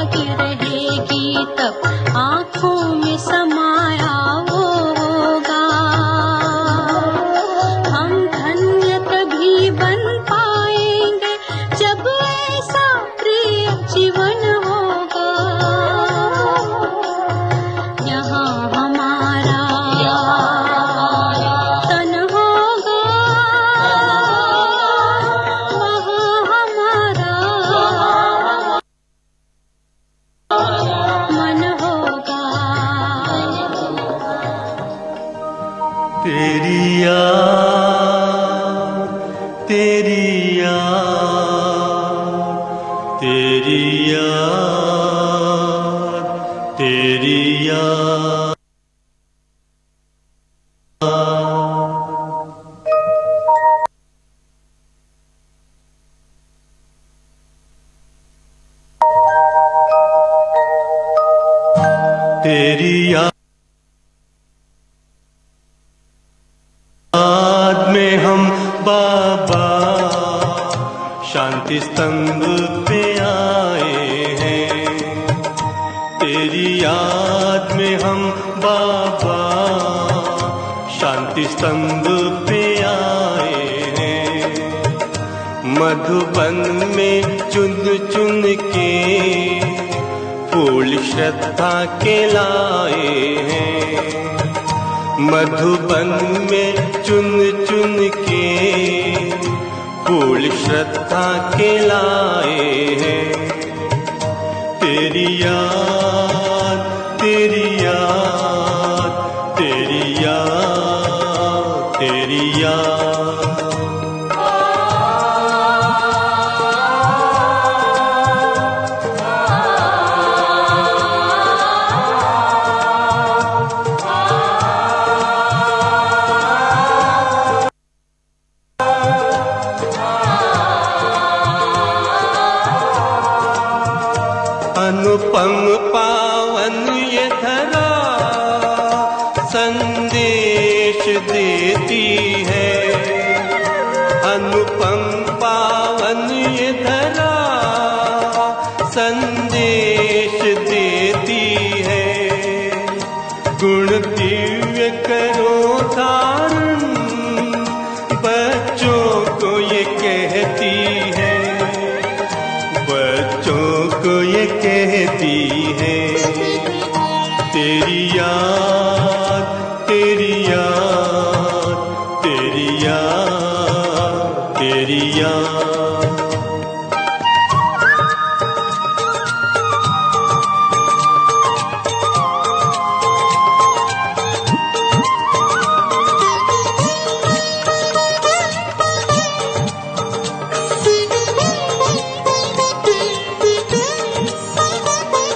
की रहेगी तब आँखों में समाया वो होगा। हम धन्य तभी बन पाएंगे जब ऐसा प्रिय जीवन होगा। यहाँ हमारा तन होगा, वहाँ हमारा मन होगा। तेरी याद, तेरी याद, तेरी याद, तेरी याद। तेरी याद में हम बाबा शांति स्तंभ पे आए हैं। तेरी याद में हम बाबा शांति स्तंभ पे आए हैं। मधुबन में चुन चुन के फूल श्रद्धा के लाए हैं। मधुबन में चुन चुन के फूल श्रद्धा के लाए हैं। तेरी याद, तेरी याद, तेरी याद, तेरी याद। अनुपम पावन ये धरा संदेश देती है। अनुपम पावन ये धरा संदेश देती है। गुण दिव्य करो धारण बच्चों को ये कहती है। बच्चों को ये कहती है। तेरी याद, तेरी याद, तेरी याद, तेरी याद।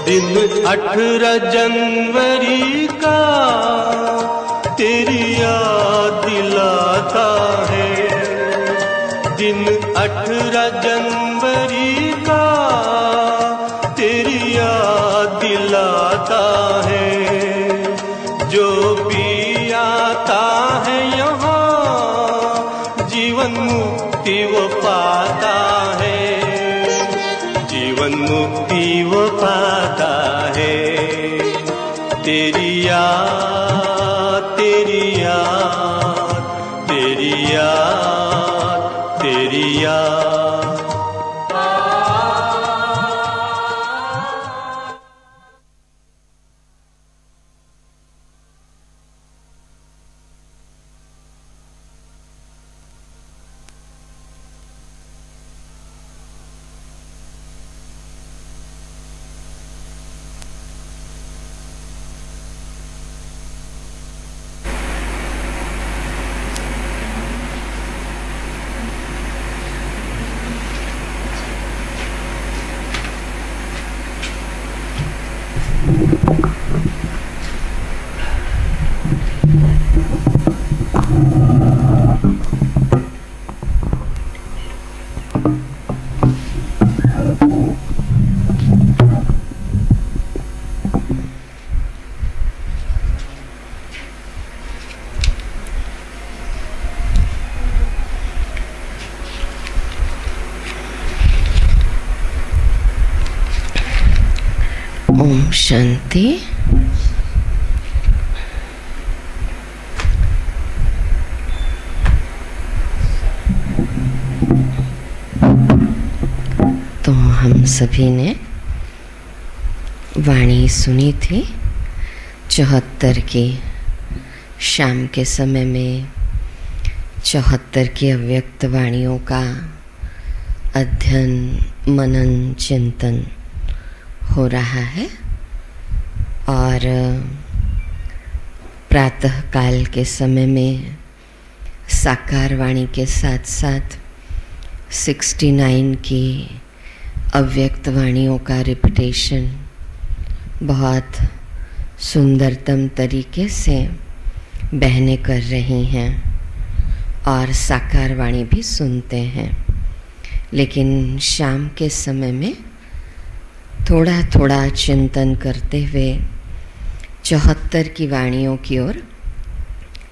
दिन 18 जनवरी का तेरी याद दिलाता है। दिन 18 जनवरी का तेरी याद दिलाता है। जो भी आता है यहाँ जीवन मुक्ति वो पाता है। जीवन मुक्ति वो पाता है। तेरी याद, तेरी याद, तेरी याद, तेरी याद। ओम शांति। तो हम सभी ने वाणी सुनी थी 74 की, शाम के समय में 74 की अव्यक्त वाणियों का अध्ययन, मनन, चिंतन हो रहा है। और प्रातः काल के समय में साकार वाणी के साथ साथ 69 की अव्यक्त वाणियों का रिपीटेशन बहुत सुंदरतम तरीके से बहने कर रही हैं और साकार वाणी भी सुनते हैं। लेकिन शाम के समय में थोड़ा थोड़ा चिंतन करते हुए 74 की वाणियों की ओर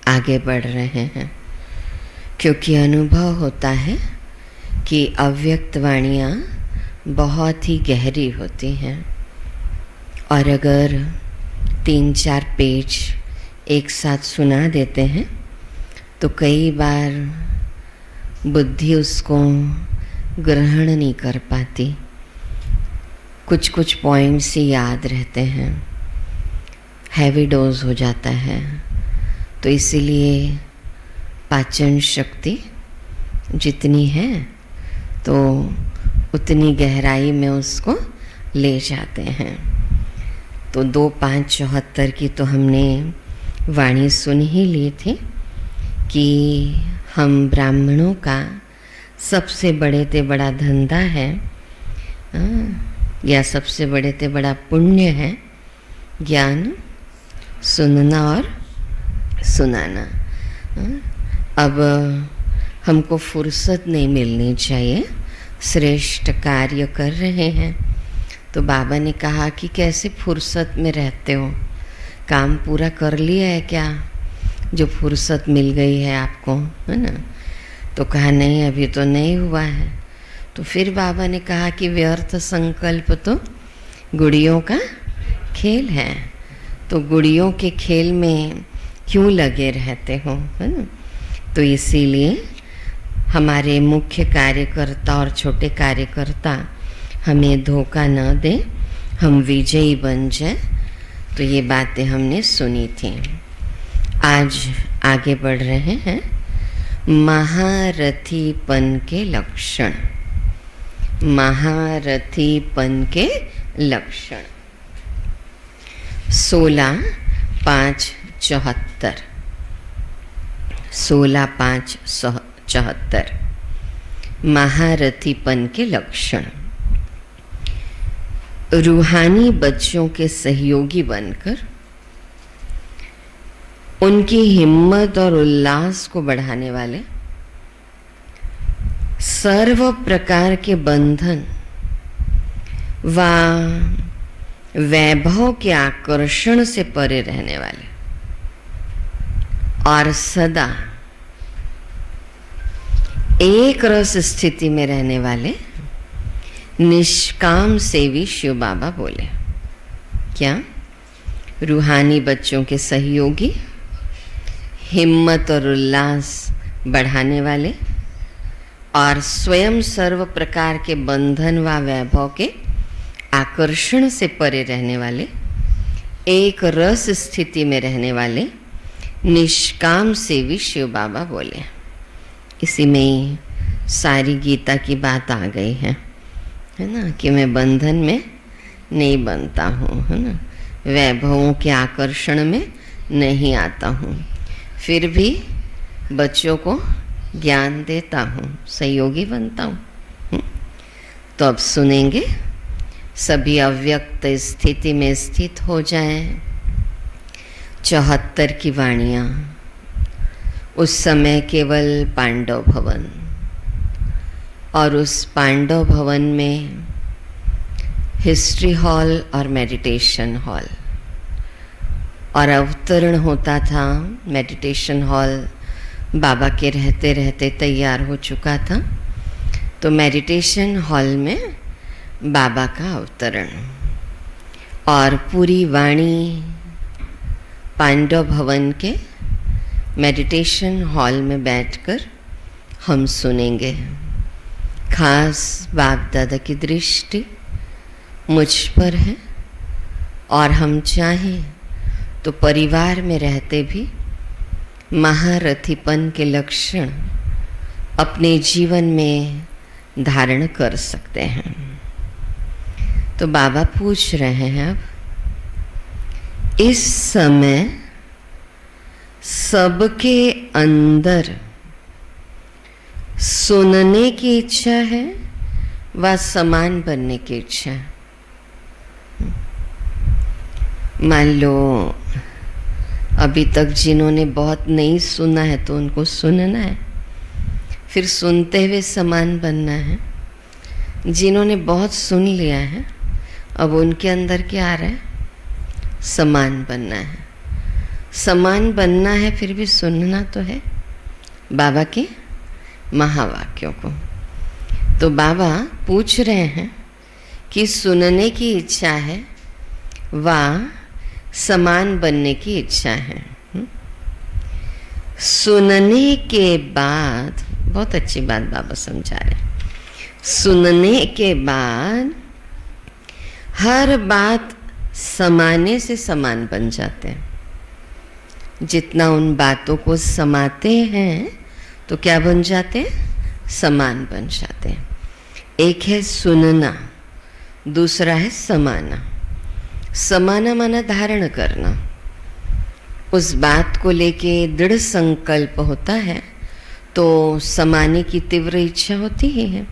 आगे बढ़ रहे हैं, क्योंकि अनुभव होता है कि अव्यक्त वाणियाँ बहुत ही गहरी होती हैं और अगर 3-4 पेज एक साथ सुना देते हैं तो कई बार बुद्धि उसको ग्रहण नहीं कर पाती। कुछ कुछ पॉइंट्स ही याद रहते हैं, हैवी डोज हो जाता है। तो इसीलिए पाचन शक्ति जितनी है तो उतनी गहराई में उसको ले जाते हैं। तो 2-5-74 की तो हमने वाणी सुन ही ली थी कि हम ब्राह्मणों का सबसे बड़े ते बड़ा धंधा है या सबसे बड़े ते बड़ा पुण्य है ज्ञान सुनना और सुनाना। अब हमको फुर्सत नहीं मिलनी चाहिए, श्रेष्ठ कार्य कर रहे हैं। तो बाबा ने कहा कि कैसे फुर्सत में रहते हो, काम पूरा कर लिया है क्या जो फुर्सत मिल गई है आपको, है ना? तो कहा नहीं, अभी तो नहीं हुआ है। तो फिर बाबा ने कहा कि व्यर्थ संकल्प तो गुड़ियों का खेल है, तो गुड़ियों के खेल में क्यों लगे रहते हो, है ना? तो इसीलिए हमारे मुख्य कार्यकर्ता और छोटे कार्यकर्ता हमें धोखा न दे, हम विजयी बन जाए। तो ये बातें हमने सुनी थी। आज आगे बढ़ रहे हैं महारथीपन के लक्षण। महारथीपन के लक्षण 16-5-74। 16-5-74 महारथीपन के लक्षण। रूहानी बच्चों के सहयोगी बनकर उनकी हिम्मत और उल्लास को बढ़ाने वाले, सर्व प्रकार के बंधन व वैभव के आकर्षण से परे रहने वाले और सदा एक रस स्थिति में रहने वाले निष्काम सेवी शिव बाबा बोले। क्या? रूहानी बच्चों के सहयोगी, हिम्मत और उल्लास बढ़ाने वाले और स्वयं सर्व प्रकार के बंधन व वैभव के आकर्षण से परे रहने वाले, एक रस स्थिति में रहने वाले निष्काम सेवी शिव बाबा बोले। इसी में ही सारी गीता की बात आ गई है ना, कि मैं बंधन में नहीं बनता हूँ, है ना, वैभवों के आकर्षण में नहीं आता हूँ, फिर भी बच्चों को ज्ञान देता हूँ, सहयोगी बनता हूँ। तो अब सुनेंगे, सभी अव्यक्त स्थिति में स्थित हो जाएं। 74 की वाणियाँ। उस समय केवल पांडव भवन, और उस पांडव भवन में हिस्ट्री हॉल और मेडिटेशन हॉल, और अवतरण होता था। मेडिटेशन हॉल बाबा के रहते रहते तैयार हो चुका था, तो मेडिटेशन हॉल में बाबा का अवतरण, और पूरी वाणी पांडव भवन के मेडिटेशन हॉल में बैठकर हम सुनेंगे। खास बाप दादा की दृष्टि मुझ पर है और हम चाहें तो परिवार में रहते भी महारथीपन के लक्षण अपने जीवन में धारण कर सकते हैं। तो बाबा पूछ रहे हैं, अब इस समय सबके अंदर सुनने की इच्छा है व समान बनने की इच्छा है। मान लो अभी तक जिन्होंने बहुत नहीं सुना है तो उनको सुनना है, फिर सुनते हुए समान बनना है। जिन्होंने बहुत सुन लिया है अब उनके अंदर क्या आ रहा है? समान बनना है। समान बनना है फिर भी सुनना तो है बाबा के महावाक्यों को। तो बाबा पूछ रहे हैं कि सुनने की इच्छा है व समान बनने की इच्छा है। सुनने के बाद, बहुत अच्छी बात बाबा समझा रहे, सुनने के बाद हर बात समाने से समान बन जाते हैं। जितना उन बातों को समाते हैं तो क्या बन जाते हैं? समान बन जाते हैं। एक है सुनना, दूसरा है समाना। समाना माना धारण करना। उस बात को लेके दृढ़ संकल्प होता है तो समाने की तीव्र इच्छा होती ही है,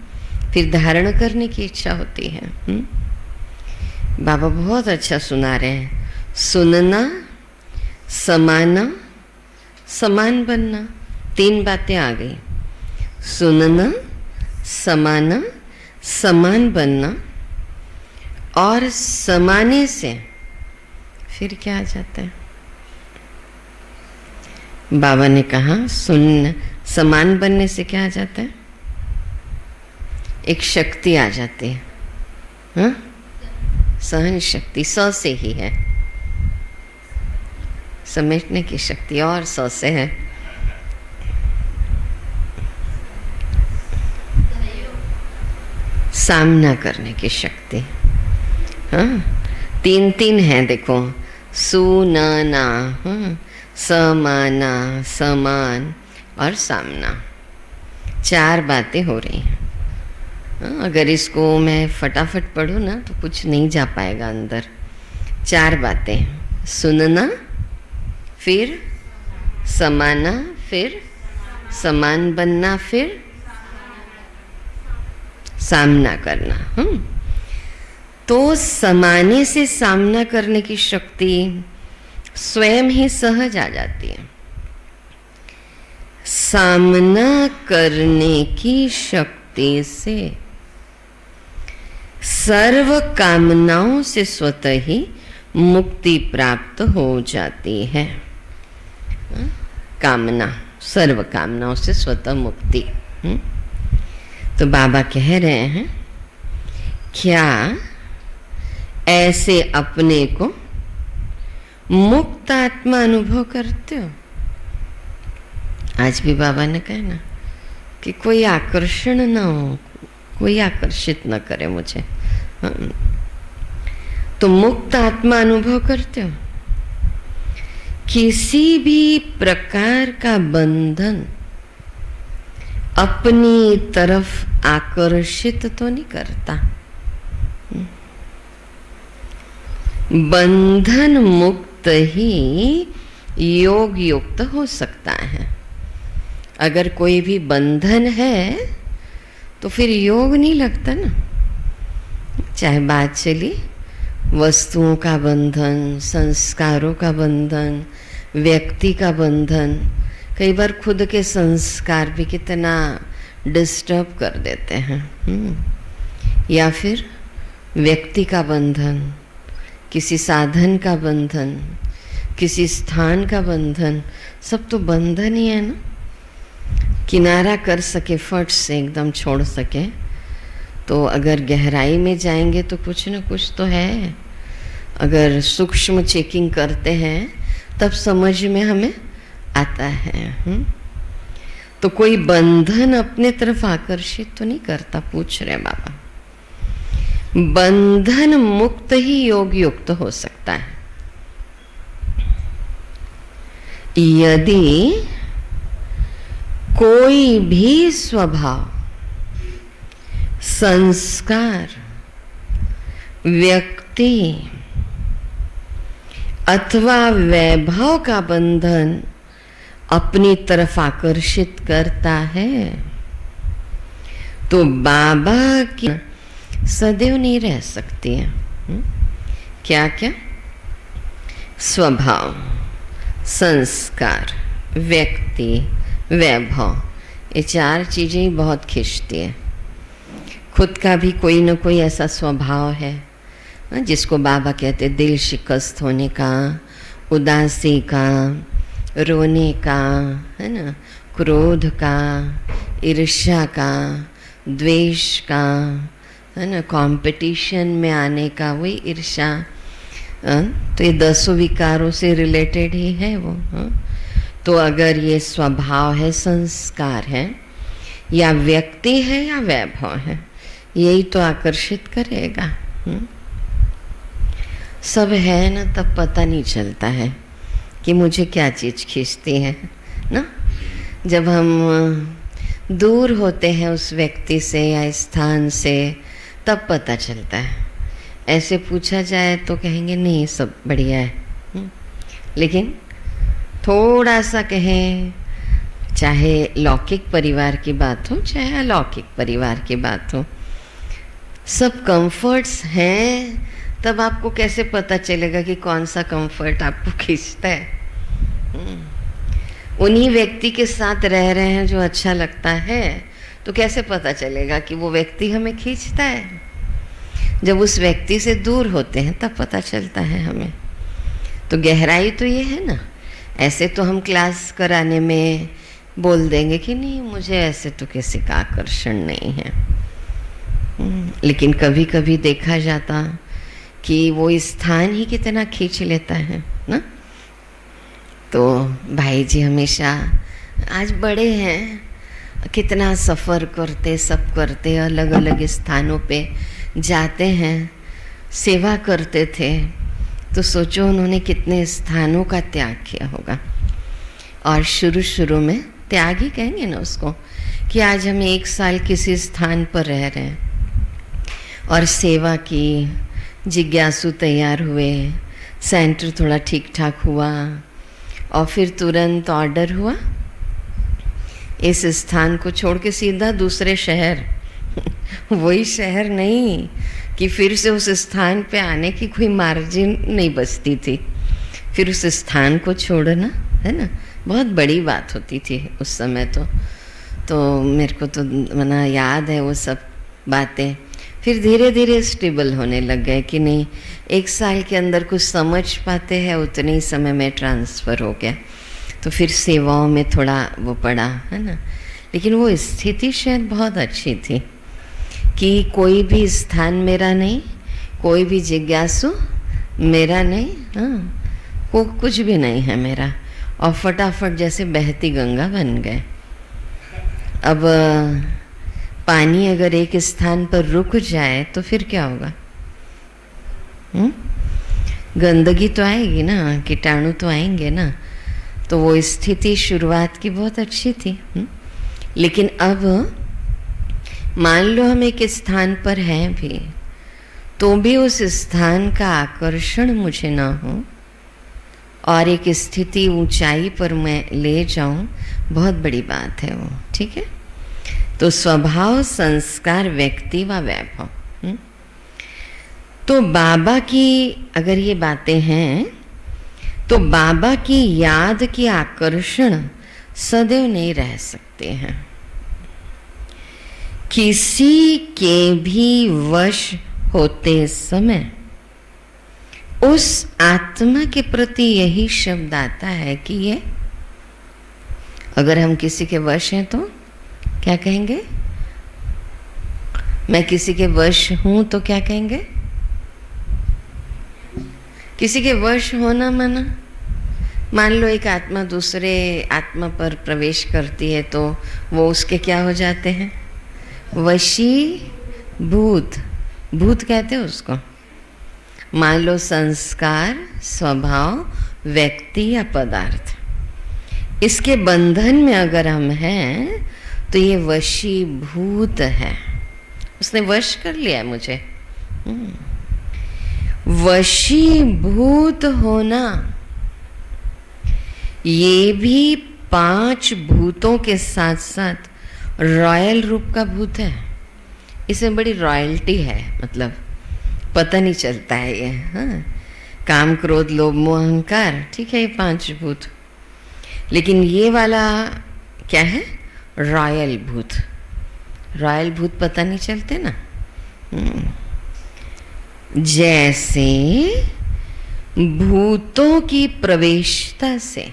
फिर धारण करने की इच्छा होती है। बाबा बहुत अच्छा सुना रहे हैं। सुनना, समाना, समान बनना, तीन बातें आ गई। सुनना, समाना, समान बनना, और समाने से फिर क्या आ जाता है? बाबा ने कहा सुन, समान बनने से क्या आ जाता है? एक शक्ति आ जाती है। हाँ? सहन शक्ति, स से ही है, समेटने की शक्ति, और स से है सामना करने की शक्ति। हाँ, तीन तीन है देखो, सुनना, हाँ, समाना, समान और सामना, चार बातें हो रही हैं। हाँ, अगर इसको मैं फटाफट पढ़ूँ ना तो कुछ नहीं जा पाएगा अंदर। चार बातें, सुनना, फिर समाना, फिर समान बनना, फिर सामना करना। तो समाने से सामना करने की शक्ति स्वयं ही सहज आ जाती है। सामना करने की शक्ति से सर्व कामनाओं से स्वतः ही मुक्ति प्राप्त हो जाती है। कामना, सर्व कामनाओं से स्वतः मुक्ति। तो बाबा कह रहे हैं, क्या ऐसे अपने को मुक्त आत्मा अनुभव करते हो? आज भी बाबा ने कहा ना कि कोई आकर्षण ना हो, कोई आकर्षित न करे मुझे। तो मुक्त आत्मा अनुभव करते हो? किसी भी प्रकार का बंधन अपनी तरफ आकर्षित तो नहीं करता। बंधन मुक्त ही योग युक्त हो सकता है। अगर कोई भी बंधन है तो फिर योग नहीं लगता ना। चाहे बात चली वस्तुओं का बंधन, संस्कारों का बंधन, व्यक्ति का बंधन, कई बार खुद के संस्कार भी कितना डिस्टर्ब कर देते हैं। या फिर व्यक्ति का बंधन, किसी साधन का बंधन, किसी स्थान का बंधन, सब तो बंधन ही है ना। किनारा कर सके, फट से एकदम छोड़ सके, तो अगर गहराई में जाएंगे तो कुछ न कुछ तो है। अगर सूक्ष्म चेकिंग करते हैं तब समझ में हमें आता है। तो कोई बंधन अपने तरफ आकर्षित तो नहीं करता, पूछ रहे बाबा। बंधन मुक्त ही योग युक्त हो सकता है। यदि कोई भी स्वभाव, संस्कार, व्यक्ति अथवा वैभव का बंधन अपनी तरफ आकर्षित करता है तो बाबा की सदैव नहीं रह सकती है। क्या क्या? स्वभाव, संस्कार, व्यक्ति, वैभव, ये 4 चीजें ही बहुत खींचती है। खुद का भी कोई न कोई ऐसा स्वभाव है जिसको बाबा कहते दिल शिकस्त होने का, उदासी का, रोने का, है ना, क्रोध का, ईर्ष्या का, द्वेष का, है ना, कंपटीशन में आने का, वही ईर्ष्या। तो ये 10 विकारों से रिलेटेड ही है वो। तो अगर ये स्वभाव है, संस्कार है, या व्यक्ति है या वैभव है, यही तो आकर्षित करेगा। सब है ना, तब पता नहीं चलता है कि मुझे क्या चीज़ खींचती है ना। जब हम दूर होते हैं उस व्यक्ति से या स्थान से तब पता चलता है। ऐसे पूछा जाए तो कहेंगे नहीं सब बढ़िया है, लेकिन थोड़ा सा कहें, चाहे लौकिक परिवार की बात हो चाहे अलौकिक परिवार की बात हो, सब कंफर्ट्स हैं, तब आपको कैसे पता चलेगा कि कौन सा कंफर्ट आपको खींचता है। उन्हीं व्यक्ति के साथ रह रहे हैं जो अच्छा लगता है, तो कैसे पता चलेगा कि वो व्यक्ति हमें खींचता है। जब उस व्यक्ति से दूर होते हैं तब पता चलता है हमें। तो गहराई तो ये है ना। ऐसे तो हम क्लास कराने में बोल देंगे कि नहीं मुझे ऐसे तो किसी का आकर्षण नहीं है, लेकिन कभी कभी देखा जाता कि वो स्थान ही कितना खींच लेता है ना। तो भाई जी हमेशा आज बड़े हैं, कितना सफ़र करते, सब करते, अलग अलग स्थानों पे जाते हैं, सेवा करते थे। तो सोचो उन्होंने कितने स्थानों का त्याग किया होगा। और शुरू शुरू में त्याग ही कहेंगे ना उसको, कि आज हम 1 साल किसी स्थान पर रह रहे हैं और सेवा की, जिज्ञासु तैयार हुए, सेंटर थोड़ा ठीक ठाक हुआ और फिर तुरंत ऑर्डर हुआ इस स्थान को छोड़ के सीधा दूसरे शहर। वही शहर नहीं कि फिर से उस स्थान पे आने की कोई मार्जिन नहीं बचती थी। फिर उस स्थान को छोड़ना, है ना, बहुत बड़ी बात होती थी उस समय। तो मेरे को तो मना याद है वो सब बातें। फिर धीरे धीरे स्टेबल होने लग गए कि नहीं 1 साल के अंदर कुछ समझ पाते हैं, उतने ही समय में ट्रांसफ़र हो गया। तो फिर सेवाओं में थोड़ा वो पड़ा, है ना। लेकिन वो स्थिति शायद बहुत अच्छी थी कि कोई भी स्थान मेरा नहीं, कोई भी जिज्ञासु मेरा नहीं, वो कुछ भी नहीं है मेरा, और फटाफट जैसे बहती गंगा बन गए। अब पानी अगर एक स्थान पर रुक जाए तो फिर क्या होगा? गंदगी तो आएगी ना, कीटाणु तो आएंगे ना। तो वो स्थिति शुरुआत की बहुत अच्छी थी। लेकिन अब मान लो हम एक स्थान पर हैं भी, तो भी उस स्थान का आकर्षण मुझे ना हो और एक स्थिति ऊंचाई पर मैं ले जाऊं, बहुत बड़ी बात है वो। ठीक है। तो स्वभाव, संस्कार, व्यक्ति व वैभव। तो बाबा की अगर ये बातें हैं तो बाबा की याद की आकर्षण सदैव नहीं रह सकते हैं। किसी के भी वश होते समय उस आत्मा के प्रति यही शब्द आता है कि ये, अगर हम किसी के वश हैं तो क्या कहेंगे? मैं किसी के वश हूं तो क्या कहेंगे? किसी के वश होना माना, मान लो एक आत्मा दूसरे आत्मा पर प्रवेश करती है तो वो उसके क्या हो जाते हैं? वशीभूत। भूत कहते हैं उसको। मान लो संस्कार, स्वभाव, व्यक्ति या पदार्थ, इसके बंधन में अगर हम हैं तो ये वशीभूत है। उसने वश कर लिया है मुझे। वशीभूत होना, ये भी 5 भूतों के साथ साथ रॉयल रूप का भूत है। इसमें बड़ी रॉयल्टी है, मतलब पता नहीं चलता है ये। हाँ, काम, क्रोध, लोभ, मोह, अहंकार, ठीक है, ये 5 भूत। लेकिन ये वाला क्या है? रॉयल भूत। रॉयल भूत पता नहीं चलते ना। जैसे भूतों की प्रवेशता से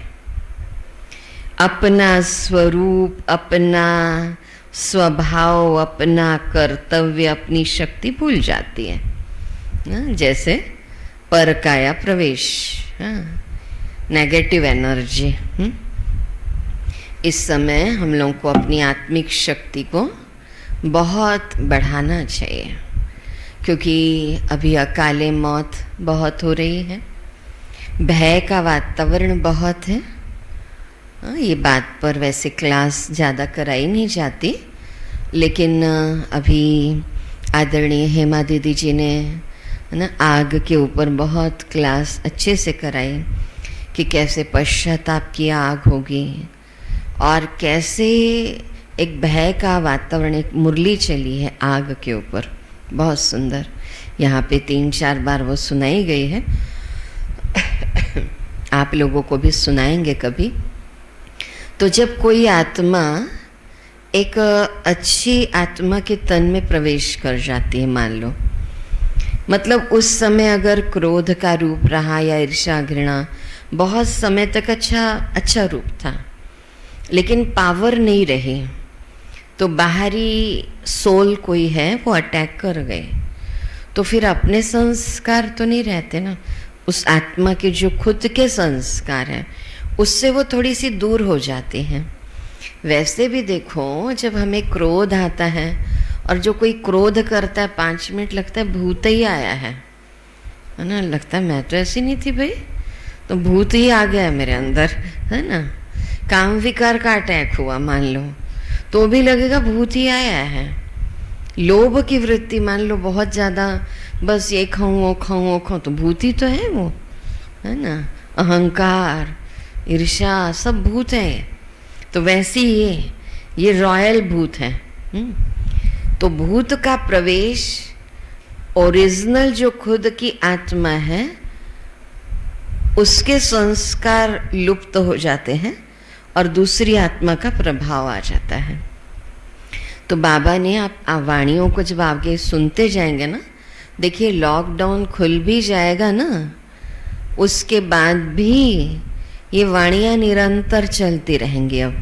अपना स्वरूप, अपना स्वभाव, अपना कर्तव्य, अपनी शक्ति भूल जाती है। जैसे परकाया प्रवेश, नेगेटिव एनर्जी। इस समय हम लोगों को अपनी आत्मिक शक्ति को बहुत बढ़ाना चाहिए, क्योंकि अभी अकाले मौत बहुत हो रही है, भय का वातावरण बहुत है। ये बात पर वैसे क्लास ज़्यादा कराई नहीं जाती, लेकिन अभी आदरणीय हेमा दीदी जी ने ना आग के ऊपर बहुत क्लास अच्छे से कराई कि कैसे पश्चाताप की आग होगी और कैसे एक भय का वातावरण, एक मुरली चली है आग के ऊपर, बहुत सुंदर। यहाँ पे 3-4 बार वो सुनाई गई है। आप लोगों को भी सुनाएंगे कभी। तो जब कोई आत्मा एक अच्छी आत्मा के तन में प्रवेश कर जाती है, मान लो, मतलब उस समय अगर क्रोध का रूप रहा या ईर्ष्या, घृणा, बहुत समय तक अच्छा रूप था, लेकिन पावर नहीं रही, तो बाहरी सोल कोई है वो अटैक कर गए, तो फिर अपने संस्कार तो नहीं रहते ना। उस आत्मा के जो खुद के संस्कार हैं उससे वो थोड़ी सी दूर हो जाती हैं। वैसे भी देखो, जब हमें क्रोध आता है और जो कोई क्रोध करता है 5 मिनट लगता है भूत ही आया है ना, लगता है मैं तो ऐसी नहीं थी भाई, तो भूत ही आ गया मेरे अंदर, है ना। काम विकार का अटैक हुआ मान लो, तो भी लगेगा भूत ही आया है। लोभ की वृत्ति मान लो बहुत ज़्यादा, बस ये खाऊं वो खाऊं वो खाऊं, तो भूत ही तो है वो, है ना। अहंकार, ईर्ष्या, सब भूत है। तो वैसे ही ये रॉयल भूत है। तो भूत का प्रवेश, ओरिजिनल जो खुद की आत्मा है उसके संस्कार लुप्त हो जाते हैं और दूसरी आत्मा का प्रभाव आ जाता है। तो बाबा ने आप वाणियों को जब आगे सुनते जाएंगे ना, देखिए लॉकडाउन खुल भी जाएगा ना, उसके बाद भी ये वाणियाँ निरंतर चलती रहेंगी। अब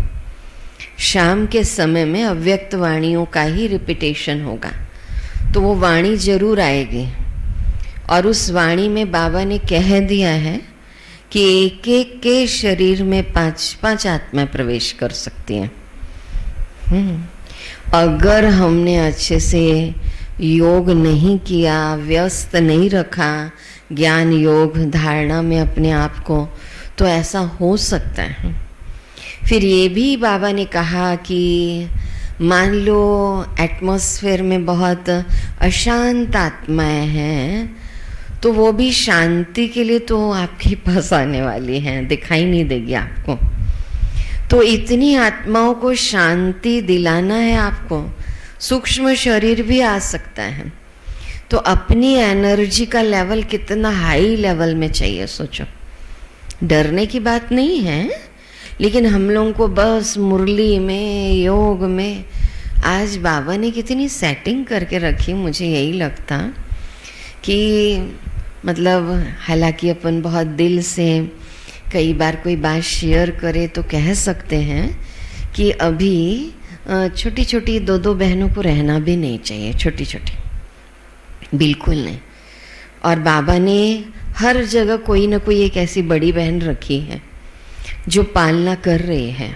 शाम के समय में अव्यक्त वाणियों का ही रिपीटेशन होगा, तो वो वाणी जरूर आएगी। और उस वाणी में बाबा ने कह दिया है कि एक एक के शरीर में 5-5 आत्मा प्रवेश कर सकती हैं। अगर हमने अच्छे से योग नहीं किया, व्यस्त नहीं रखा ज्ञान योग धारणा में अपने आप को, तो ऐसा हो सकता है। फिर ये भी बाबा ने कहा कि मान लो एटमॉस्फेयर में बहुत अशांत आत्माएं हैं, तो वो भी शांति के लिए तो आपके पास आने वाली हैं, दिखाई नहीं देगी आपको। तो इतनी आत्माओं को शांति दिलाना है आपको, सूक्ष्म शरीर भी आ सकता है। तो अपनी एनर्जी का लेवल कितना हाई लेवल में चाहिए सोचो। डरने की बात नहीं है, लेकिन हम लोगों को बस मुरली में, योग में, आज बाबा ने कितनी सेटिंग करके रखी, मुझे यही लगता कि मतलब, हालांकि अपन बहुत दिल से कई बार कोई बात शेयर करे तो कह सकते हैं कि अभी छोटी छोटी 2-2 बहनों को रहना भी नहीं चाहिए, छोटी छोटी, बिल्कुल नहीं। और बाबा ने हर जगह कोई ना कोई एक ऐसी बड़ी बहन रखी है जो पालना कर रही है।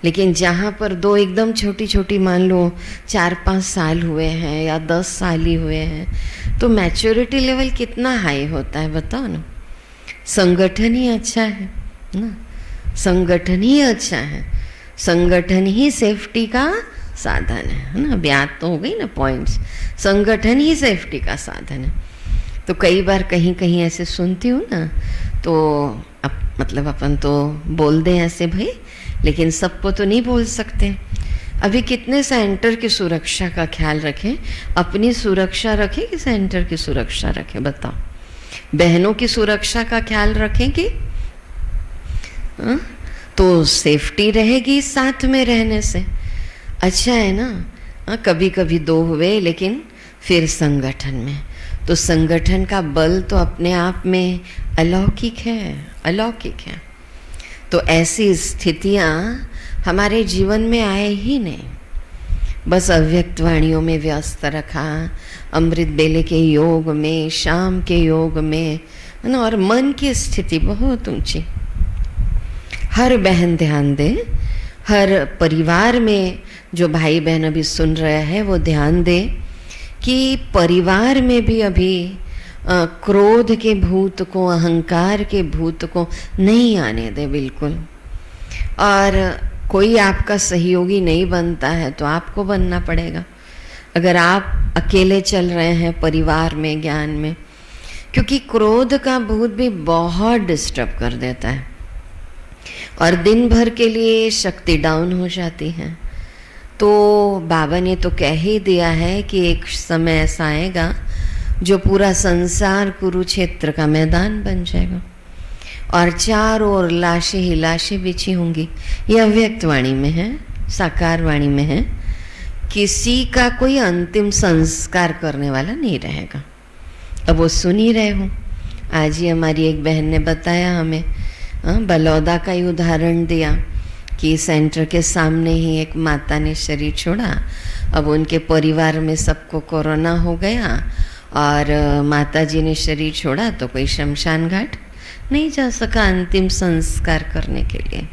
लेकिन जहाँ पर दो एकदम छोटी छोटी, मान लो 4-5 साल हुए हैं या 10 साल ही हुए हैं, तो मैच्योरिटी लेवल कितना हाई होता है बताओ ना। संगठन ही अच्छा है ना, संगठन ही अच्छा है, संगठन ही सेफ्टी का साधन है ना। ब्याज तो हो गई ना पॉइंट्स, संगठन ही सेफ्टी का साधन है। तो कई बार कहीं कहीं ऐसे सुनती हूँ ना, तो मतलब अपन तो बोल दें ऐसे भाई, लेकिन सबको तो नहीं बोल सकते। अभी कितने सेंटर की सुरक्षा का ख्याल रखें, अपनी सुरक्षा रखें कि सेंटर की सुरक्षा रखें बताओ। बहनों की सुरक्षा का ख्याल रखें कि तो सेफ्टी रहेगी साथ में रहने से, अच्छा है ना। कभी कभी दो हुए, लेकिन फिर संगठन में, तो संगठन का बल तो अपने आप में अलौकिक है, अलौकिक है। तो ऐसी स्थितियाँ हमारे जीवन में आए ही नहीं, बस अव्यक्त वाणियों में व्यस्त रखा, अमृत बेले के योग में, शाम के योग में, है ना। और मन की स्थिति बहुत ऊंची। हर बहन ध्यान दे, हर परिवार में जो भाई बहन अभी सुन रहे हैं वो ध्यान दे कि परिवार में भी अभी क्रोध के भूत को, अहंकार के भूत को नहीं आने दे बिल्कुल। और कोई आपका सहयोगी नहीं बनता है तो आपको बनना पड़ेगा। अगर आप अकेले चल रहे हैं परिवार में, ज्ञान में, क्योंकि क्रोध का भूत भी बहुत डिस्टर्ब कर देता है और दिन भर के लिए शक्ति डाउन हो जाती है। तो बाबा ने तो कह ही दिया है कि एक समय ऐसा आएगा जो पूरा संसार कुरुक्षेत्र का मैदान बन जाएगा और चारों ओर लाशें ही लाशें बिछी होंगी। ये अव्यक्त वाणी में है, साकार वाणी में है। किसी का कोई अंतिम संस्कार करने वाला नहीं रहेगा। अब वो सुन ही रहे हो, आज ही हमारी एक बहन ने बताया हमें, बलौदा का ही उदाहरण दिया कि सेंटर के सामने ही एक माता ने शरीर छोड़ा। अब उनके परिवार में सबको कोरोना हो गया और माता जी ने शरीर छोड़ा तो कोई शमशान घाट नहीं जा सका अंतिम संस्कार करने के लिए।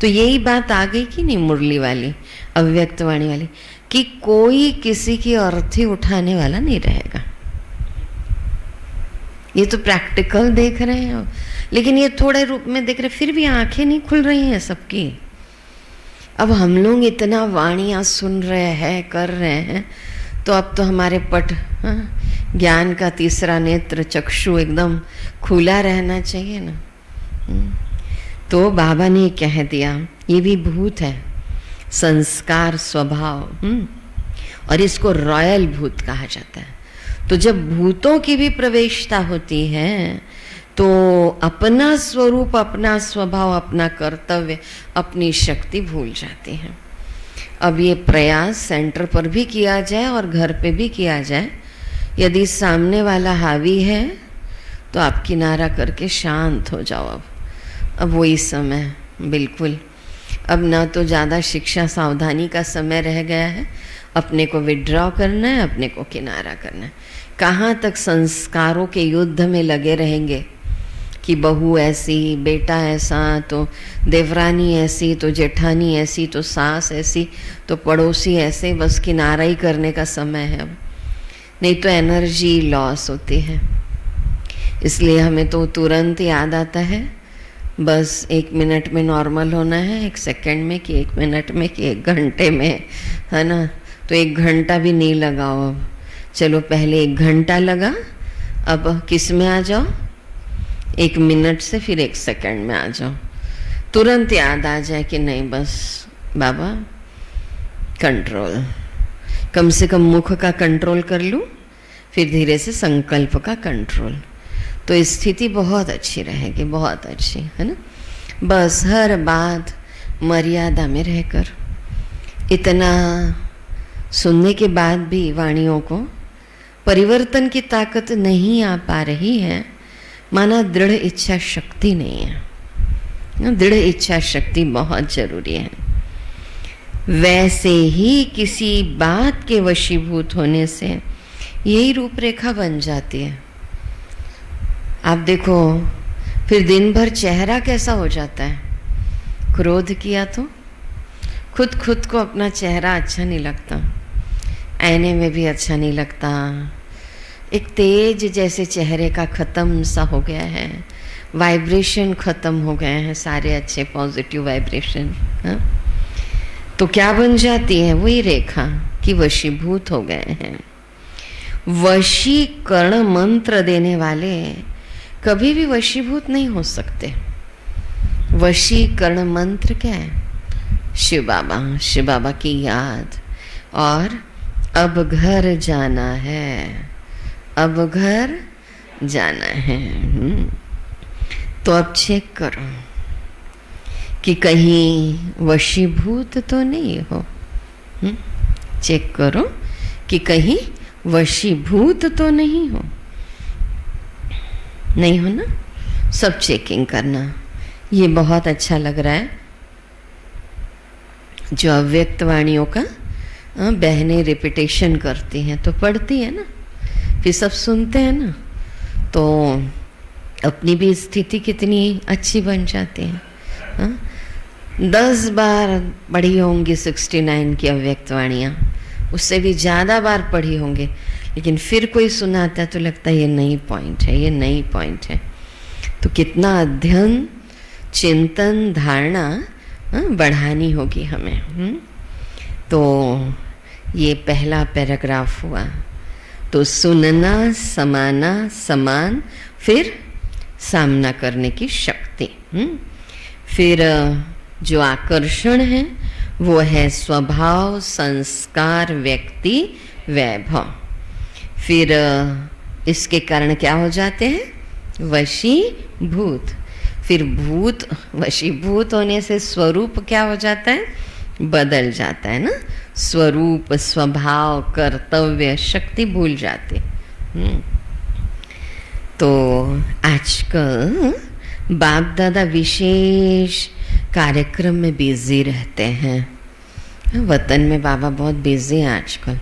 तो यही बात आ गई कि नहीं, मुरली वाली, अव्यक्त वाणी वाली, कि कोई किसी की अर्थी उठाने वाला नहीं रहेगा। ये तो प्रैक्टिकल देख रहे हैं, लेकिन ये थोड़े रूप में देख रहे, फिर भी आंखें नहीं खुल रही हैं सबकी। अब हम लोग इतना वाणियाँ सुन रहे हैं, कर रहे हैं, तो अब तो हमारे पट, ज्ञान का तीसरा नेत्र, चक्षु एकदम खुला रहना चाहिए ना। तो बाबा ने कह दिया ये भी भूत है, संस्कार स्वभाव, और इसको रॉयल भूत कहा जाता है। तो जब भूतों की भी प्रवेशता होती है तो अपना स्वरूप, अपना स्वभाव, अपना कर्तव्य, अपनी शक्ति भूल जाती है। अब ये प्रयास सेंटर पर भी किया जाए और घर पे भी किया जाए। यदि सामने वाला हावी है तो आप किनारा करके शांत हो जाओ। अब वही समय बिल्कुल, अब ना तो ज़्यादा शिक्षा सावधानी का समय रह गया है, अपने को विड्रॉ करना है, अपने को किनारा करना है। कहाँ तक संस्कारों के युद्ध में लगे रहेंगे कि बहू ऐसी, बेटा ऐसा, तो देवरानी ऐसी, तो जेठानी ऐसी, तो सास ऐसी, तो पड़ोसी ऐसे, बस किनारा ही करने का समय है अब, नहीं तो एनर्जी लॉस होती है। इसलिए हमें तो तुरंत याद आता है बस 1 मिनट में नॉर्मल होना है, 1 सेकंड में कि 1 मिनट में कि 1 घंटे में, है ना। तो 1 घंटा भी नहीं लगाओ अब, चलो पहले 1 घंटा लगा, अब किस में आ जाओ, 1 मिनट से फिर 1 सेकंड में आ जाओ। तुरंत याद आ जाए कि नहीं बस बाबा कंट्रोल, कम से कम मुख का कंट्रोल कर लूँ, फिर धीरे से संकल्प का कंट्रोल, तो स्थिति बहुत अच्छी रहेगी, बहुत अच्छी, है ना। बस हर बात मर्यादा में रहकर, इतना सुनने के बाद भी वाणियों को परिवर्तन की ताकत नहीं आ पा रही है, माना दृढ़ इच्छा शक्ति नहीं है। दृढ़ इच्छा शक्ति बहुत जरूरी है। वैसे ही किसी बात के वशीभूत होने से यही रूपरेखा बन जाती है। आप देखो फिर दिन भर चेहरा कैसा हो जाता है। क्रोध किया तो खुद को अपना चेहरा अच्छा नहीं लगता, आईने में भी अच्छा नहीं लगता, एक तेज जैसे चेहरे का ख़त्म सा हो गया है, वाइब्रेशन ख़त्म हो गए हैं सारे अच्छे पॉजिटिव वाइब्रेशन। हाँ? तो क्या बन जाती है वही रेखा कि वशीभूत हो गए हैं। वशीकरण मंत्र देने वाले कभी भी वशीभूत नहीं हो सकते। वशीकरण मंत्र क्या है? शिव बाबा की याद, और अब घर जाना है, अब घर जाना है। तो अब चेक करो कि कहीं वशीभूत तो नहीं हो। चेक करो कि कहीं वशीभूत तो नहीं हो। नहीं हो ना? सब चेकिंग करना। ये बहुत अच्छा लग रहा है जो अव्यक्त वाणियों का बहनें रिपीटेशन करती हैं तो पढ़ती है ना, फिर सब सुनते हैं ना, तो अपनी भी स्थिति कितनी अच्छी बन जाती है। 10 बार पढ़ी होंगी 69 की अव्यक्त वाणियाँ, उससे भी ज़्यादा बार पढ़ी होंगे, लेकिन फिर कोई सुनाता है तो लगता है ये नई पॉइंट है, ये नई पॉइंट है। तो कितना अध्ययन, चिंतन, धारणा बढ़ानी होगी हमें। तो ये पहला पैराग्राफ हुआ। तो सुनना, समाना, समान, फिर सामना करने की शक्ति। फिर जो आकर्षण है वो है स्वभाव, संस्कार, व्यक्ति, वैभव। फिर इसके कारण क्या हो जाते हैं? वशीभूत। फिर भूत, वशीभूत होने से स्वरूप क्या हो जाता है? बदल जाता है ना। स्वरूप, स्वभाव, कर्तव्य, शक्ति भूल जाते। तो आजकल बाप दादा विशेष कार्यक्रम में बिजी रहते हैं। वतन में बाबा बहुत बिजी हैं आजकल,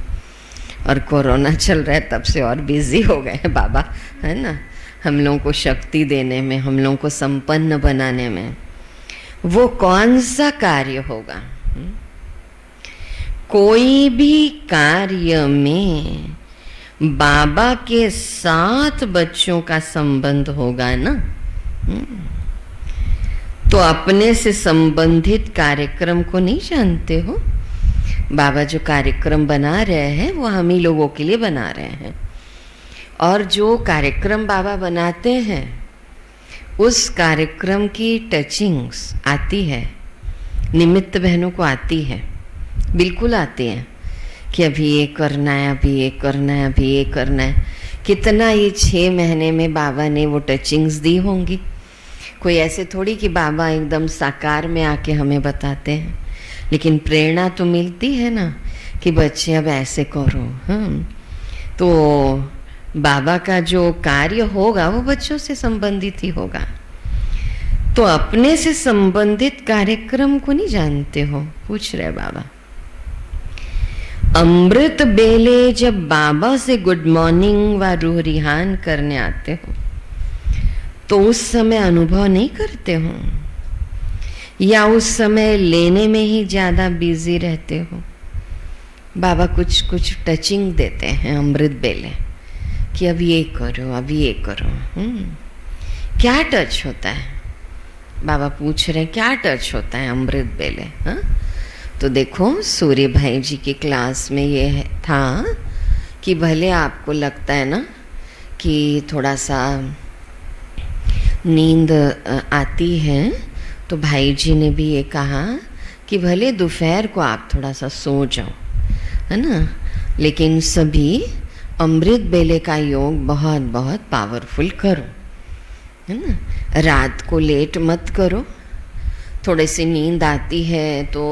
और कोरोना चल रहा है तब से और बिजी हो गए हैं बाबा, है ना, हम लोगों को शक्ति देने में, हम लोगों को संपन्न बनाने में। वो कौन सा कार्य होगा? कोई भी कार्य में बाबा के साथ बच्चों का संबंध होगा ना, तो अपने से संबंधित कार्यक्रम को नहीं जानते हो? बाबा जो कार्यक्रम बना रहे हैं वो हम ही लोगों के लिए बना रहे हैं, और जो कार्यक्रम बाबा बनाते हैं उस कार्यक्रम की टचिंग्स आती है, निमित्त बहनों को आती है, बिल्कुल आती है कि अभी ये करना है, अभी ये करना है, अभी ये करना है। कितना ये 6 महीने में बाबा ने वो टचिंग्स दी होंगी। कोई ऐसे थोड़ी कि बाबा एकदम साकार में आके हमें बताते हैं, लेकिन प्रेरणा तो मिलती है ना कि बच्चे अब ऐसे करो। तो बाबा का जो कार्य होगा वो बच्चों से संबंधित ही होगा। तो अपने से संबंधित कार्यक्रम को नहीं जानते हो? पूछ रहे बाबा। अमृत बेले जब बाबा से गुड मॉर्निंग व रूह रिहान करने आते हो तो उस समय अनुभव नहीं करते हो, या उस समय लेने में ही ज़्यादा बिजी रहते हो? बाबा कुछ कुछ टचिंग देते हैं अमृत बेले कि अब ये करो, अब ये करो। क्या टच होता है? बाबा पूछ रहे हैं क्या टच होता है अमृत बेले? हाँ, तो देखो सूर्य भाई जी की क्लास में ये था कि भले आपको लगता है ना कि थोड़ा सा नींद आती है, तो भाई जी ने भी ये कहा कि भले दोपहर को आप थोड़ा सा सो जाओ, है ना, लेकिन सभी अमृत बेले का योग बहुत बहुत पावरफुल करो, है ना। रात को लेट मत करो, थोड़े सी नींद आती है तो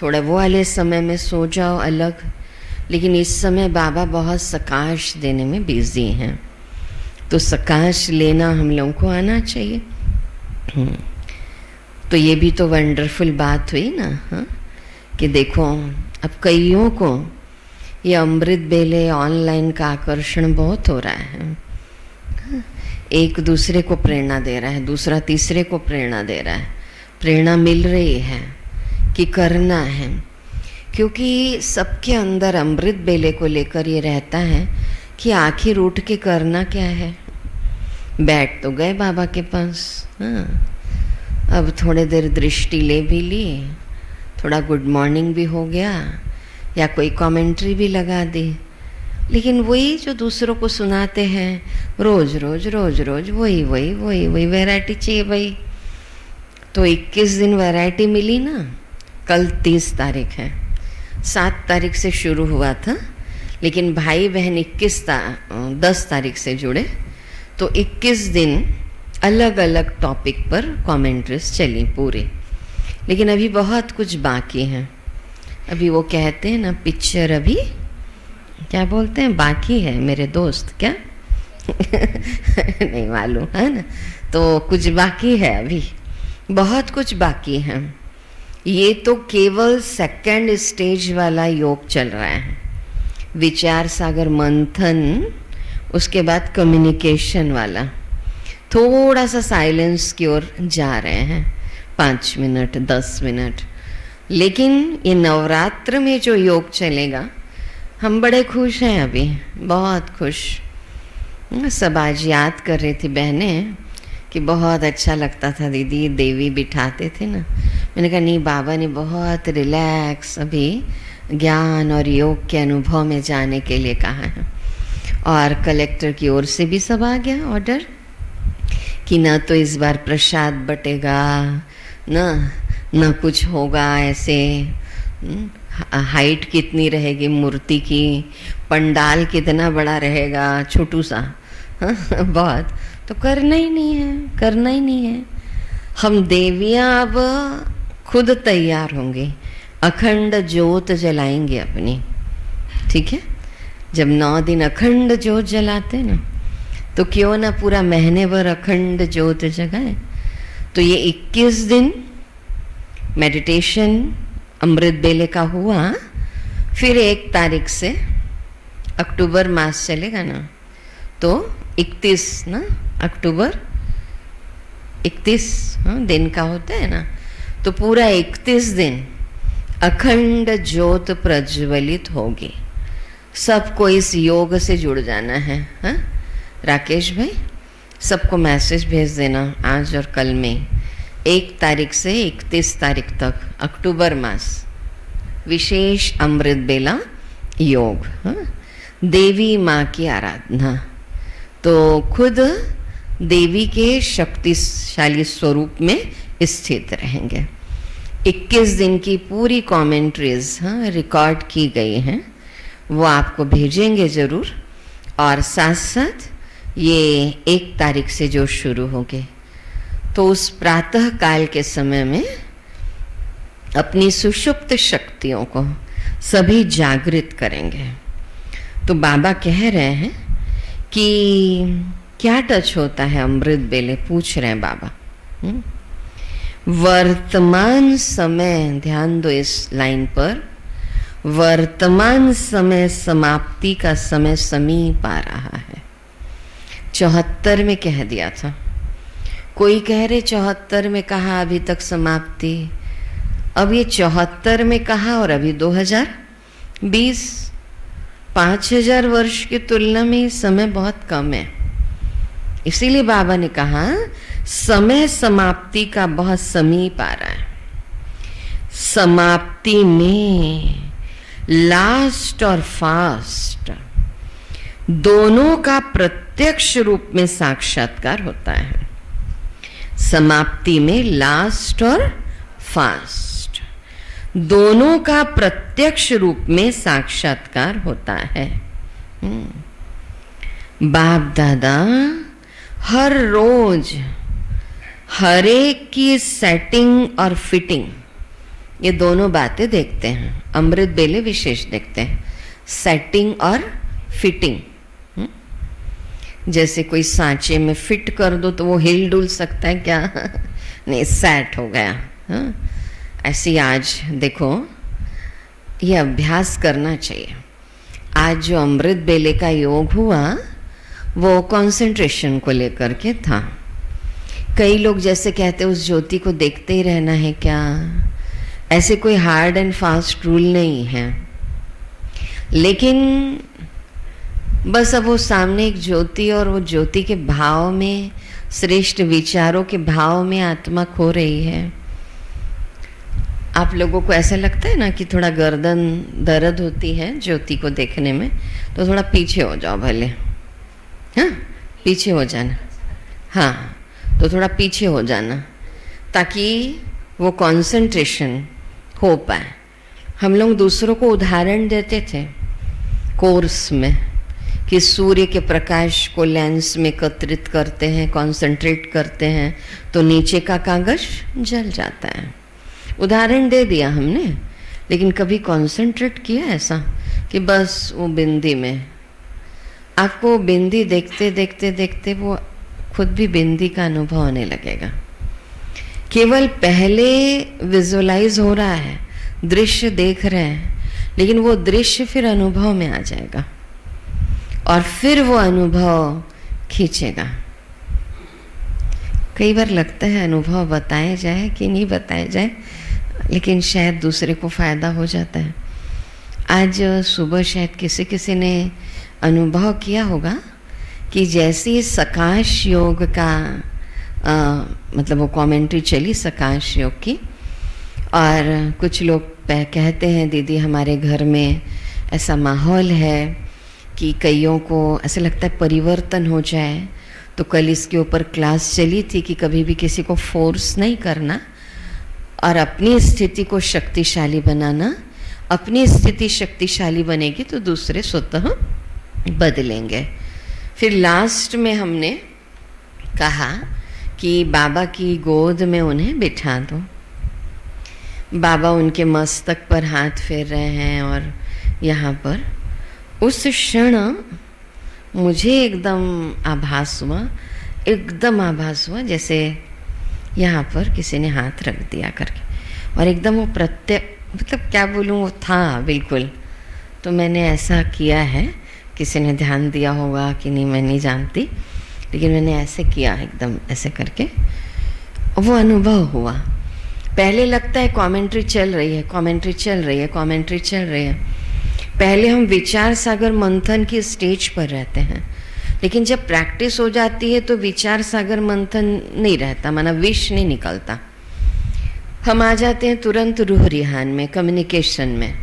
थोड़ा वो वाले समय में सो जाओ अलग, लेकिन इस समय बाबा बहुत सकाश देने में बिजी हैं, तो सकाश लेना हम लोगों को आना चाहिए। तो ये भी तो वंडरफुल बात हुई ना, हाँ, कि देखो अब कईयों को ये अमृत बेले ऑनलाइन का आकर्षण बहुत हो रहा है। एक दूसरे को प्रेरणा दे रहा है, दूसरा तीसरे को प्रेरणा दे रहा है, प्रेरणा मिल रही है कि करना है। क्योंकि सबके अंदर अमृत बेले को लेकर ये रहता है कि आखिर उठ के करना क्या है। बैठ तो गए बाबा के पास, हाँ, अब थोड़े देर दृष्टि ले भी ली, थोड़ा गुड मॉर्निंग भी हो गया, या कोई कमेंट्री भी लगा दी, लेकिन वही जो दूसरों को सुनाते हैं रोज रोज रोज रोज वही वही वही वही वैरायटी चाहिए भाई। तो 21 दिन वैरायटी मिली ना। कल 30 तारीख है, 7 तारीख से शुरू हुआ था, लेकिन भाई बहन 10 तारीख से जुड़े, तो 21 दिन अलग अलग टॉपिक पर कमेंट्रीज चली पूरी। लेकिन अभी बहुत कुछ बाकी है। अभी वो कहते हैं ना, पिक्चर अभी क्या बोलते हैं, बाकी है मेरे दोस्त, क्या नहीं मालूम है ना। तो कुछ बाकी है, अभी बहुत कुछ बाकी है। ये तो केवल सेकंड स्टेज वाला योग चल रहा है, विचार सागर मंथन, उसके बाद कम्युनिकेशन वाला। थोड़ा सा साइलेंस की ओर जा रहे हैं, 5 मिनट 10 मिनट। लेकिन ये नवरात्र में जो योग चलेगा, हम बड़े खुश हैं अभी, बहुत खुश। सब आज याद कर रही थी बहनें कि बहुत अच्छा लगता था दीदी, देवी बिठाते थे ना। मैंने कहा नहीं, बाबा ने बहुत रिलैक्स अभी ज्ञान और योग के अनुभव में जाने के लिए कहा है। और कलेक्टर की ओर से भी सब आ गया ऑर्डर कि ना तो इस बार प्रसाद बटेगा, ना कुछ होगा ऐसे। हाइट कितनी रहेगी मूर्ति की, पंडाल कितना बड़ा रहेगा, छोटू सा, बहुत। तो करना ही नहीं है, करना ही नहीं है। हम देवियाँ अब खुद तैयार होंगे, अखंड ज्योत जलाएंगे अपनी, ठीक है। जब 9 दिन अखंड ज्योत जलाते ना, तो क्यों ना पूरा महीने भर अखंड ज्योत जगाए। तो ये 21 दिन मेडिटेशन अमृत बेले का हुआ। फिर 1 तारीख से अक्टूबर मास चलेगा ना, तो 31 ना अक्टूबर 31 दिन का होता है ना, तो पूरा 31 दिन अखंड ज्योत प्रज्वलित होगी। सबको इस योग से जुड़ जाना है। हाँ राकेश भाई, सबको मैसेज भेज देना आज और कल में, 1 तारीख से 31 तारीख तक अक्टूबर मास विशेष अमृत बेला योग। हाँ? देवी माँ की आराधना, तो खुद देवी के शक्तिशाली स्वरूप में स्थित रहेंगे। 21 दिन की पूरी कमेंट्रीज रिकॉर्ड की गई हैं, वो आपको भेजेंगे ज़रूर। और साथ साथ ये 1 तारीख से जो शुरू होंगे, तो उस प्रातः काल के समय में अपनी सुषुप्त शक्तियों को सभी जागृत करेंगे। तो बाबा कह रहे हैं कि क्या टच होता है अमृत बेले, पूछ रहे हैं बाबा। वर्तमान समय, ध्यान दो इस लाइन पर, वर्तमान समय समाप्ति का समय समीप आ रहा है। 74 में कह दिया था, कोई कह रहे 74 में कहा अभी तक समाप्ति, अब ये 74 में कहा और अभी 2020, 5000 वर्ष की तुलना में समय बहुत कम है। इसीलिए बाबा ने कहा समय समाप्ति का बहुत समीप आ रहा है। समाप्ति में लास्ट और फास्ट दोनों का प्रत्यक्ष रूप में साक्षात्कार होता है। समाप्ति में लास्ट और फास्ट दोनों का प्रत्यक्ष रूप में साक्षात्कार होता है। बाप दादा हर रोज हर एक की सेटिंग और फिटिंग, ये दोनों बातें देखते हैं। अमृत बेले विशेष देखते हैं, सेटिंग और फिटिंग। जैसे कोई सांचे में फिट कर दो तो वो हिल डुल सकता है क्या? नहीं, सेट हो गया। हाँ? ऐसे आज देखो, ये अभ्यास करना चाहिए। आज जो अमृत बेले का योग हुआ वो कंसंट्रेशन को लेकर के था। कई लोग जैसे कहते उस ज्योति को देखते ही रहना है क्या, ऐसे कोई हार्ड एंड फास्ट रूल नहीं है, लेकिन बस अब वो सामने एक ज्योति और वो ज्योति के भाव में, श्रेष्ठ विचारों के भाव में आत्मा खो रही है। आप लोगों को ऐसा लगता है ना कि थोड़ा गर्दन दर्द होती है ज्योति को देखने में, तो थोड़ा पीछे हो जाओ भले, हाँ पीछे हो जाना, हाँ तो थोड़ा पीछे हो जाना ताकि वो कंसंट्रेशन हो पाए। हम लोग दूसरों को उदाहरण देते थे कोर्स में कि सूर्य के प्रकाश को लेंस में एकत्रित करते हैं, कंसंट्रेट करते हैं तो नीचे का कागज जल जाता है। उदाहरण दे दिया हमने, लेकिन कभी कंसंट्रेट किया ऐसा कि बस वो बिंदी में, आपको बिंदी देखते देखते देखते वो खुद भी बिंदी का अनुभव होने लगेगा। केवल पहले विजुअलाइज हो रहा है, दृश्य देख रहे हैं, लेकिन वो दृश्य फिर अनुभव में आ जाएगा और फिर वो अनुभव खींचेगा। कई बार लगता है अनुभव बताया जाए कि नहीं बताया जाए, लेकिन शायद दूसरे को फ़ायदा हो जाता है। आज सुबह शायद किसी ने अनुभव किया होगा कि जैसे सकाश योग का मतलब वो कमेंट्री चली सकाश योग की, और कुछ लोग कहते हैं दीदी हमारे घर में ऐसा माहौल है कि कईयों को ऐसा लगता है परिवर्तन हो जाए। तो कल इसके ऊपर क्लास चली थी कि कभी भी किसी को फोर्स नहीं करना और अपनी स्थिति को शक्तिशाली बनाना। अपनी स्थिति शक्तिशाली बनेगी तो दूसरे स्वतः बदलेंगे। फिर लास्ट में हमने कहा कि बाबा की गोद में उन्हें बिठा दो। बाबा उनके मस्तक पर हाथ फेर रहे हैं और यहाँ पर उस क्षण मुझे एकदम आभास हुआ जैसे यहाँ पर किसी ने हाथ रख दिया करके, और एकदम वो मतलब क्या बोलूँ, वो था बिल्कुल। तो मैंने ऐसा किया है, किसी ने ध्यान दिया होगा कि नहीं मैं नहीं जानती, लेकिन मैंने ऐसे किया एकदम ऐसे करके, वो अनुभव हुआ। पहले लगता है कमेंट्री चल रही है। पहले हम विचार सागर मंथन की स्टेज पर रहते हैं, लेकिन जब प्रैक्टिस हो जाती है तो विचार सागर मंथन नहीं रहता, माना विष नहीं निकलता। हम आ जाते हैं तुरंत रूह रिहान में, कम्युनिकेशन में,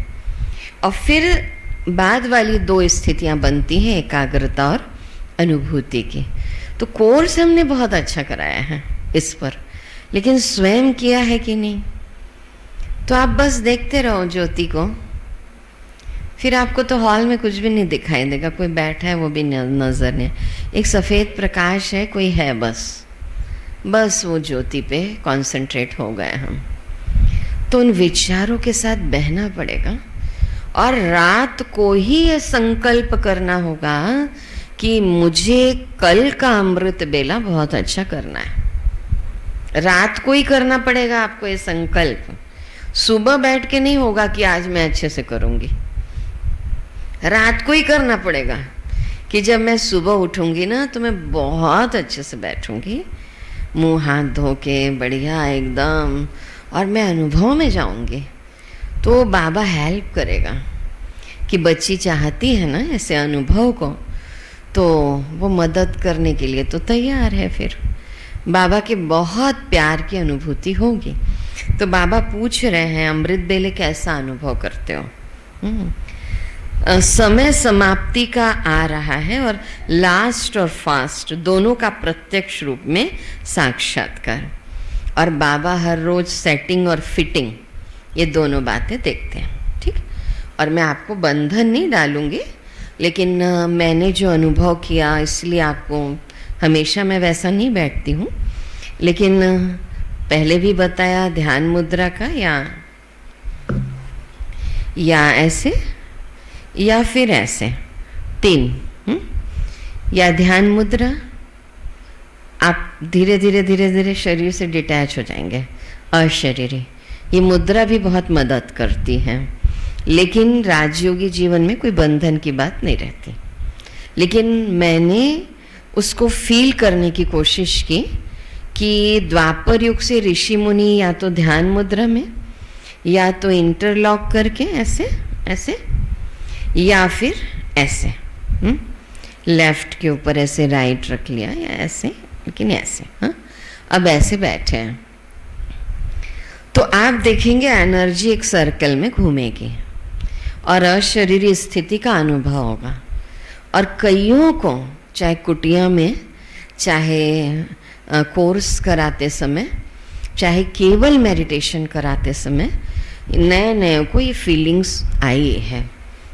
और फिर बाद वाली दो स्थितियां बनती हैं, एकाग्रता और अनुभूति की। तो कोर्स हमने बहुत अच्छा कराया है इस पर, लेकिन स्वयं किया है कि नहीं। तो आप बस देखते रहो ज्योति को, फिर आपको तो हॉल में कुछ भी नहीं दिखाई देगा, कोई बैठा है वो भी नजर नहीं, एक सफ़ेद प्रकाश है, कोई है, बस वो ज्योति पे कंसंट्रेट हो गए हम। तो उन विचारों के साथ बहना पड़ेगा और रात को ही ये संकल्प करना होगा कि मुझे कल का अमृत बेला बहुत अच्छा करना है। रात को ही करना पड़ेगा आपको ये संकल्प। सुबह बैठ के नहीं होगा कि आज मैं अच्छे से करूंगी, रात को ही करना पड़ेगा कि जब मैं सुबह उठूंगी ना तो मैं बहुत अच्छे से बैठूंगी, मुंह हाथ धो के बढ़िया एकदम, और मैं अनुभव में जाऊंगी। तो बाबा हेल्प करेगा कि बच्ची चाहती है ना ऐसे अनुभव को, तो वो मदद करने के लिए तो तैयार है। फिर बाबा के बहुत प्यार की अनुभूति होगी। तो बाबा पूछ रहे हैं अमृत बेले कैसा अनुभव करते हो। समय समाप्ति का आ रहा है और लास्ट और फास्ट दोनों का प्रत्यक्ष रूप में साक्षात्कार, और बाबा हर रोज सेटिंग और फिटिंग ये दोनों बातें देखते हैं। ठीक, और मैं आपको बंधन नहीं डालूंगी, लेकिन मैंने जो अनुभव किया इसलिए आपको, हमेशा मैं वैसा नहीं बैठती हूँ, लेकिन पहले भी बताया ध्यान मुद्रा का या ऐसे या फिर ऐसे तीन, या ध्यान मुद्रा, आप धीरे धीरे शरीर से डिटैच हो जाएंगे, अशरीरी। ये मुद्रा भी बहुत मदद करती है, लेकिन राजयोगी जीवन में कोई बंधन की बात नहीं रहती। लेकिन मैंने उसको फील करने की कोशिश की कि द्वापर युग से ऋषि मुनि या तो ध्यान मुद्रा में या तो इंटरलॉक करके ऐसे ऐसे या फिर ऐसे लेफ्ट के ऊपर ऐसे राइट रख लिया या ऐसे, लेकिन ऐसे, हाँ अब ऐसे बैठे हैं तो आप देखेंगे एनर्जी एक सर्कल में घूमेगी और अशरीरी स्थिति का अनुभव होगा। और कईयों को चाहे कुटिया में, चाहे कोर्स कराते समय, चाहे केवल मेडिटेशन कराते समय नए नए को ये फीलिंग्स आई है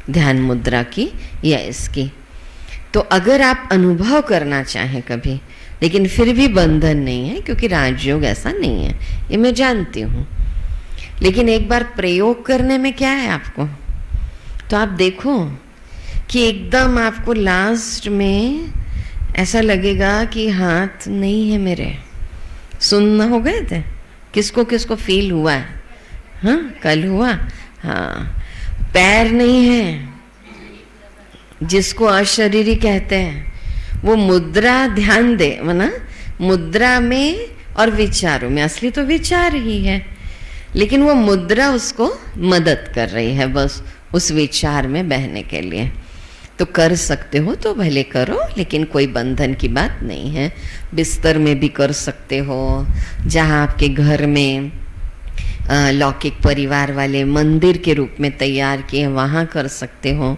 ध्यान मुद्रा की या इसकी। तो अगर आप अनुभव करना चाहें कभी, लेकिन फिर भी बंधन नहीं है क्योंकि राजयोग ऐसा नहीं है, ये मैं जानती हूँ, लेकिन एक बार प्रयोग करने में क्या है आपको, तो आप देखो कि एकदम आपको लास्ट में ऐसा लगेगा कि हाथ नहीं है मेरे, सुन्न हो गए थे, किसको किसको फील हुआ है, हाँ कल हुआ, हाँ पैर नहीं है, जिसको अशरीरी कहते हैं, वो मुद्रा ध्यान दे, वरना मुद्रा में और विचारों में, असली तो विचार ही है, लेकिन वो मुद्रा उसको मदद कर रही है बस उस विचार में बहने के लिए। तो कर सकते हो तो भले करो, लेकिन कोई बंधन की बात नहीं है। बिस्तर में भी कर सकते हो, जहाँ आपके घर में लौकिक परिवार वाले मंदिर के रूप में तैयार किए वहाँ कर सकते हो।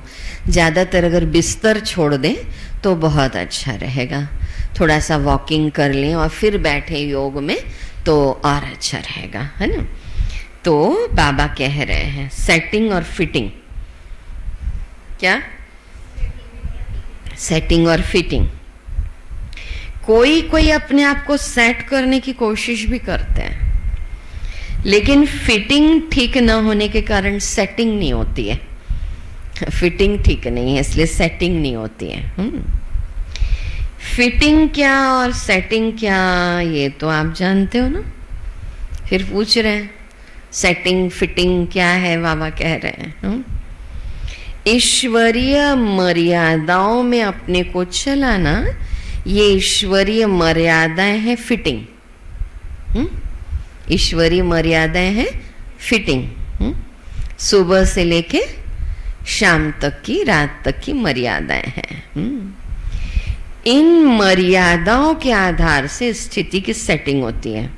ज़्यादातर अगर बिस्तर छोड़ दें तो बहुत अच्छा रहेगा, थोड़ा सा वॉकिंग कर लें और फिर बैठे योग में तो और अच्छा रहेगा, है ना। तो बाबा कह रहे हैं सेटिंग और फिटिंग, क्या सेटिंग और फिटिंग। कोई कोई अपने आप को सेट करने की कोशिश भी करते हैं, लेकिन फिटिंग ठीक न होने के कारण सेटिंग नहीं होती है। फिटिंग ठीक नहीं है इसलिए सेटिंग नहीं होती है। फिटिंग क्या और सेटिंग क्या ये तो आप जानते हो ना, फिर पूछ रहे हैं सेटिंग फिटिंग क्या है। बाबा कह रहे हैं ईश्वरीय मर्यादाओं में अपने को चलाना, ये ईश्वरीय मर्यादाएं हैं फिटिंग। ईश्वरीय मर्यादाएं हैं फिटिंग। सुबह से लेके शाम तक की, रात तक की मर्यादाएं हैं। इन मर्यादाओं के आधार से स्थिति की सेटिंग होती है।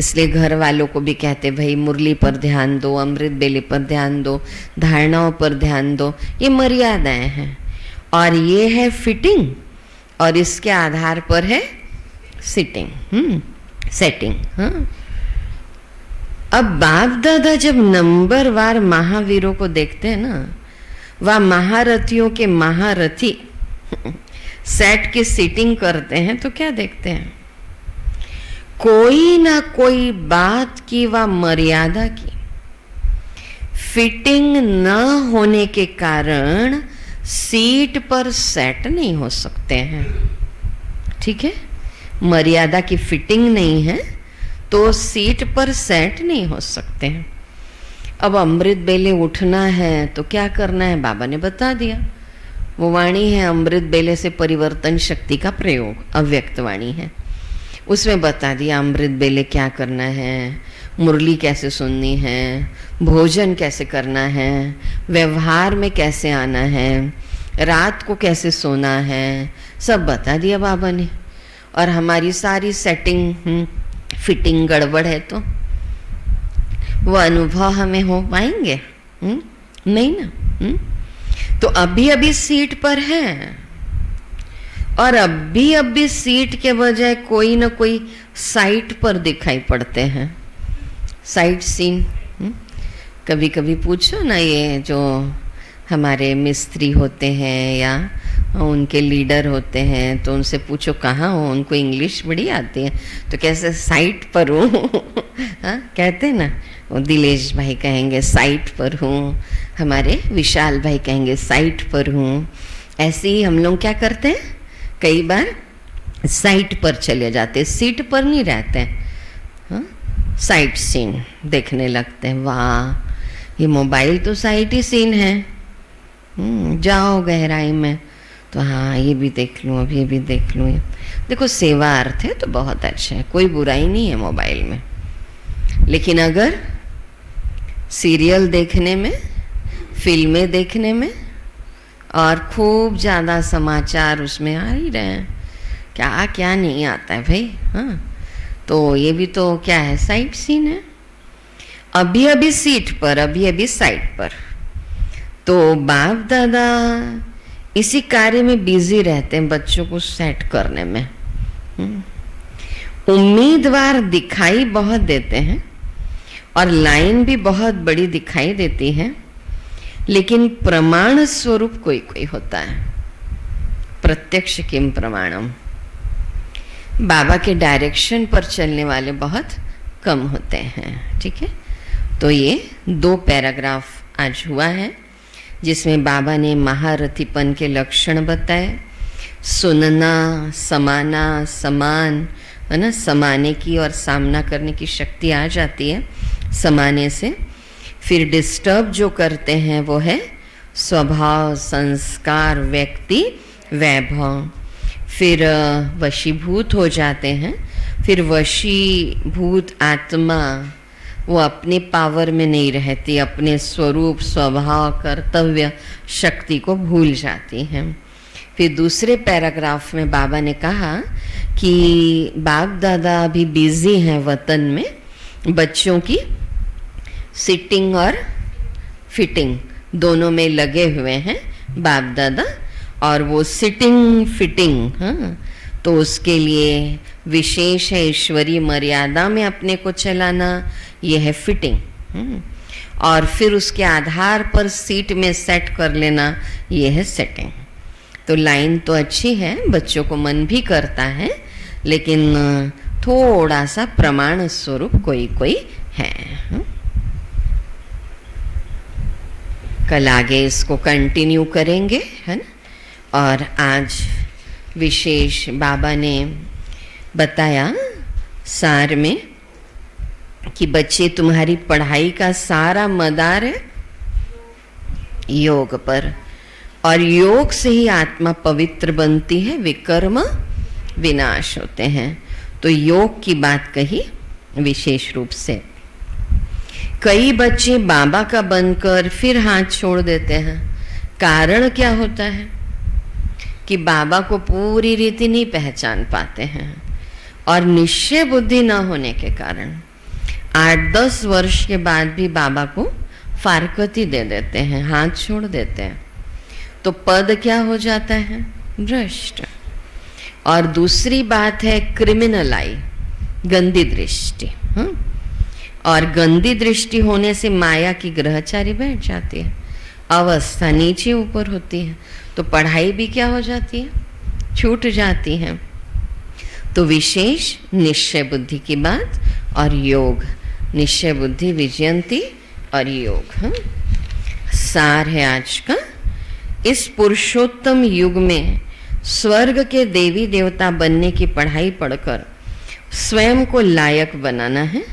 इसलिए घर वालों को भी कहते भाई मुरली पर ध्यान दो, अमृत बेले पर ध्यान दो, धारणाओं पर ध्यान दो, ये मर्यादाएं हैं। और ये है फिटिंग, और इसके आधार पर है सिटिंग, सेटिंग। हाँ, अब बाप दादा जब नंबरवार महावीरों को देखते हैं ना, वह महारथियों के महारथी सेट की सीटिंग करते हैं, तो क्या देखते हैं, कोई ना कोई बात की व मर्यादा की फिटिंग न होने के कारण सीट पर सेट नहीं हो सकते हैं। ठीक है, मर्यादा की फिटिंग नहीं है तो सीट पर सेट नहीं हो सकते हैं। अब अमृत बेले उठना है तो क्या करना है, बाबा ने बता दिया। वो वाणी है अमृत बेले से परिवर्तन शक्ति का प्रयोग, अव्यक्त वाणी है, उसमें बता दिया अमृत बेले क्या करना है, मुरली कैसे सुननी है, भोजन कैसे करना है, व्यवहार में कैसे आना है, रात को कैसे सोना है, सब बता दिया बाबा ने। और हमारी सारी सेटिंग फिटिंग गड़बड़ है तो वो अनुभव हमें हो पाएंगे? नहीं ना। तो अभी अभी सीट पर है, और अभी सीट के बजाय कोई ना कोई साइट पर दिखाई पड़ते हैं, साइट सीन। कभी कभी पूछो ना, ये जो हमारे मिस्त्री होते हैं या उनके लीडर होते हैं, तो उनसे पूछो कहाँ हो, उनको इंग्लिश बड़ी आती है, तो कैसे साइट पर हूँ हाँ कहते हैं ना, वो दिलेश भाई कहेंगे साइट पर हूँ, हमारे विशाल भाई कहेंगे साइट पर हूँ। ऐसे ही हम लोग क्या करते हैं, कई बार साइट पर चले जाते, सीट पर नहीं रहते हैं, साइट सीन देखने लगते हैं। वाह, ये मोबाइल तो साइट ही सीन है। जाओ गहराई में तो हाँ ये भी देख लूँ, अब ये भी देख लूँ। देखो सेवा अर्थ है तो बहुत अच्छा है, कोई बुराई नहीं है मोबाइल में, लेकिन अगर सीरियल देखने में, फिल्में देखने में और खूब ज़्यादा समाचार उसमें आ ही रहे हैं, क्या क्या नहीं आता है भाई। हाँ तो ये भी तो क्या है, साइड सीन है। अभी अभी सीट पर, अभी अभी साइड पर, तो बाप दादा इसी कार्य में बिजी रहते हैं, बच्चों को सेट करने में। उम्मीदवार दिखाई बहुत देते हैं और लाइन भी बहुत बड़ी दिखाई देती है, लेकिन प्रमाण स्वरूप कोई कोई होता है। प्रत्यक्ष किम प्रमाणम, बाबा के डायरेक्शन पर चलने वाले बहुत कम होते हैं। ठीक है, तो ये 2 पैराग्राफ आज हुआ है जिसमें बाबा ने महारथीपन के लक्षण बताए। सुनना, समाना, समान है ना, समाने की और सामना करने की शक्ति आ जाती है समाने से। फिर डिस्टर्ब जो करते हैं वो है स्वभाव, संस्कार, व्यक्ति, वैभव। फिर वशीभूत हो जाते हैं। फिर वशीभूत आत्मा वो अपने पावर में नहीं रहती, अपने स्वरूप, स्वभाव, कर्तव्य, शक्ति को भूल जाती हैं। फिर दूसरे पैराग्राफ में बाबा ने कहा कि बाप दादा अभी बिजी हैं वतन में, बच्चों की सिटिंग और फिटिंग दोनों में लगे हुए हैं बाप दादा, और वो सिटिंग फिटिंग, हाँ तो उसके लिए विशेष है ईश्वरीय मर्यादा में अपने को चलाना, ये है फिटिंग। और फिर उसके आधार पर सीट में सेट कर लेना, ये है सेटिंग। तो लाइन तो अच्छी है, बच्चों को मन भी करता है, लेकिन थोड़ा सा प्रमाण स्वरूप कोई कोई है। कल आगे इसको कंटिन्यू करेंगे, है ना। और आज विशेष बाबा ने बताया सार में कि बच्चे तुम्हारी पढ़ाई का सारा मदार है योग पर, और योग से ही आत्मा पवित्र बनती है, विकर्म विनाश होते हैं। तो योग की बात कही विशेष रूप से। कई बच्चे बाबा का बनकर फिर हाथ छोड़ देते हैं। कारण क्या होता है कि बाबा को पूरी रीति नहीं पहचान पाते हैं, और निश्चय बुद्धि न होने के कारण 8-10 वर्ष के बाद भी बाबा को फारकती दे देते हैं, हाथ छोड़ देते हैं। तो पद क्या हो जाता है, भ्रष्ट। और दूसरी बात है क्रिमिनल आई, गंदी दृष्टि। और गंदी दृष्टि होने से माया की ग्रहचारी बैठ जाती है, अवस्था नीचे ऊपर होती है, तो पढ़ाई भी क्या हो जाती है, छूट जाती है। तो विशेष निश्चय बुद्धि की बात, और योग निश्चय बुद्धि विजयंती और योग सार है आज का। इस पुरुषोत्तम युग में स्वर्ग के देवी देवता बनने की पढ़ाई पढ़कर स्वयं को लायक बनाना है।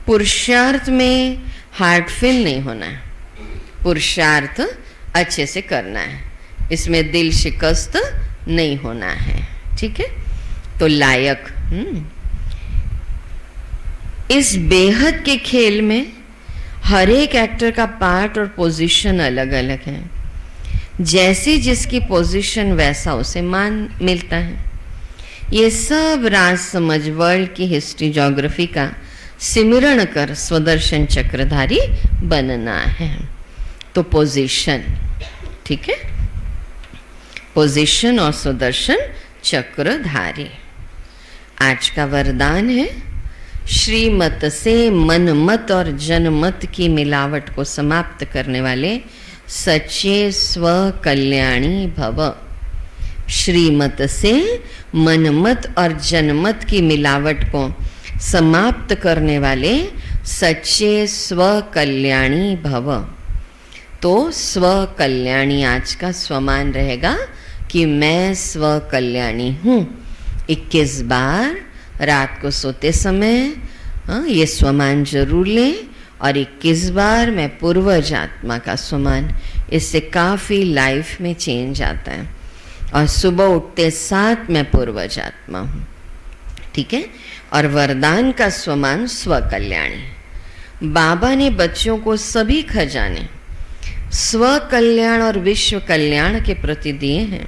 पुरुषार्थ में हार्टफिल नहीं होना है, पुरुषार्थ अच्छे से करना है, इसमें दिल शिकस्त नहीं होना है। ठीक है, तो लायक। इस बेहद के खेल में हर एक एक्टर का पार्ट और पोजीशन अलग अलग है। जैसी जिसकी पोजीशन वैसा उसे मान मिलता है। ये सब राज समझ वर्ल्ड की हिस्ट्री, ज्योग्राफी का सिमरण कर स्वदर्शन चक्रधारी बनना है। तो पोजीशन, ठीक है, पोजीशन और स्वदर्शन चक्रधारी। आज का वरदान है, श्रीमत से मनमत और जनमत की मिलावट को समाप्त करने वाले सच्चे स्व कल्याणी भव। श्रीमत से मनमत और जनमत की मिलावट को समाप्त करने वाले सच्चे स्व कल्याणी भव। तो स्व कल्याणी आज का स्वमान रहेगा कि मैं स्व कल्याणी हूँ। 21 बार रात को सोते समय ये स्वमान जरूर लें, और 21 बार मैं पूर्वज आत्मा का स्वमान। इससे काफ़ी लाइफ में चेंज आता है। और सुबह उठते साथ मैं पूर्वज आत्मा हूँ, ठीक है। और वरदान का स्वमान स्वकल्याणी। बाबा ने बच्चों को सभी खजाने स्व कल्याण और विश्व कल्याण के प्रति दिए हैं,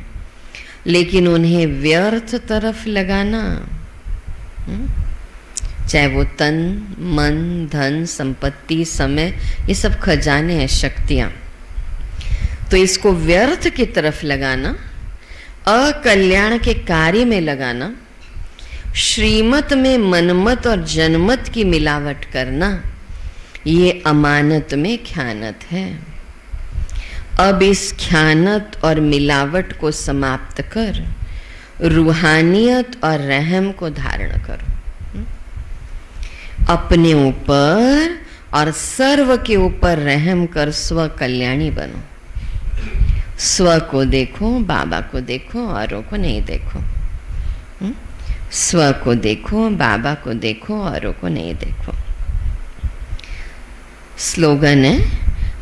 लेकिन उन्हें व्यर्थ तरफ लगाना, चाहे वो तन मन धन संपत्ति समय, ये सब खजाने हैं, शक्तियां, तो इसको व्यर्थ की तरफ लगाना, अकल्याण के कार्य में लगाना, श्रीमत में मनमत और जनमत की मिलावट करना, ये अमानत में ख्यानत है। अब इस ख्यानत और मिलावट को समाप्त कर रूहानियत और रहम को धारण करो। अपने ऊपर और सर्व के ऊपर रहम कर स्व कल्याणी बनो। स्व को देखो, बाबा को देखो, औरों को नहीं देखो। स्व को देखो, बाबा को देखो, औरों को नहीं देखो। स्लोगन है,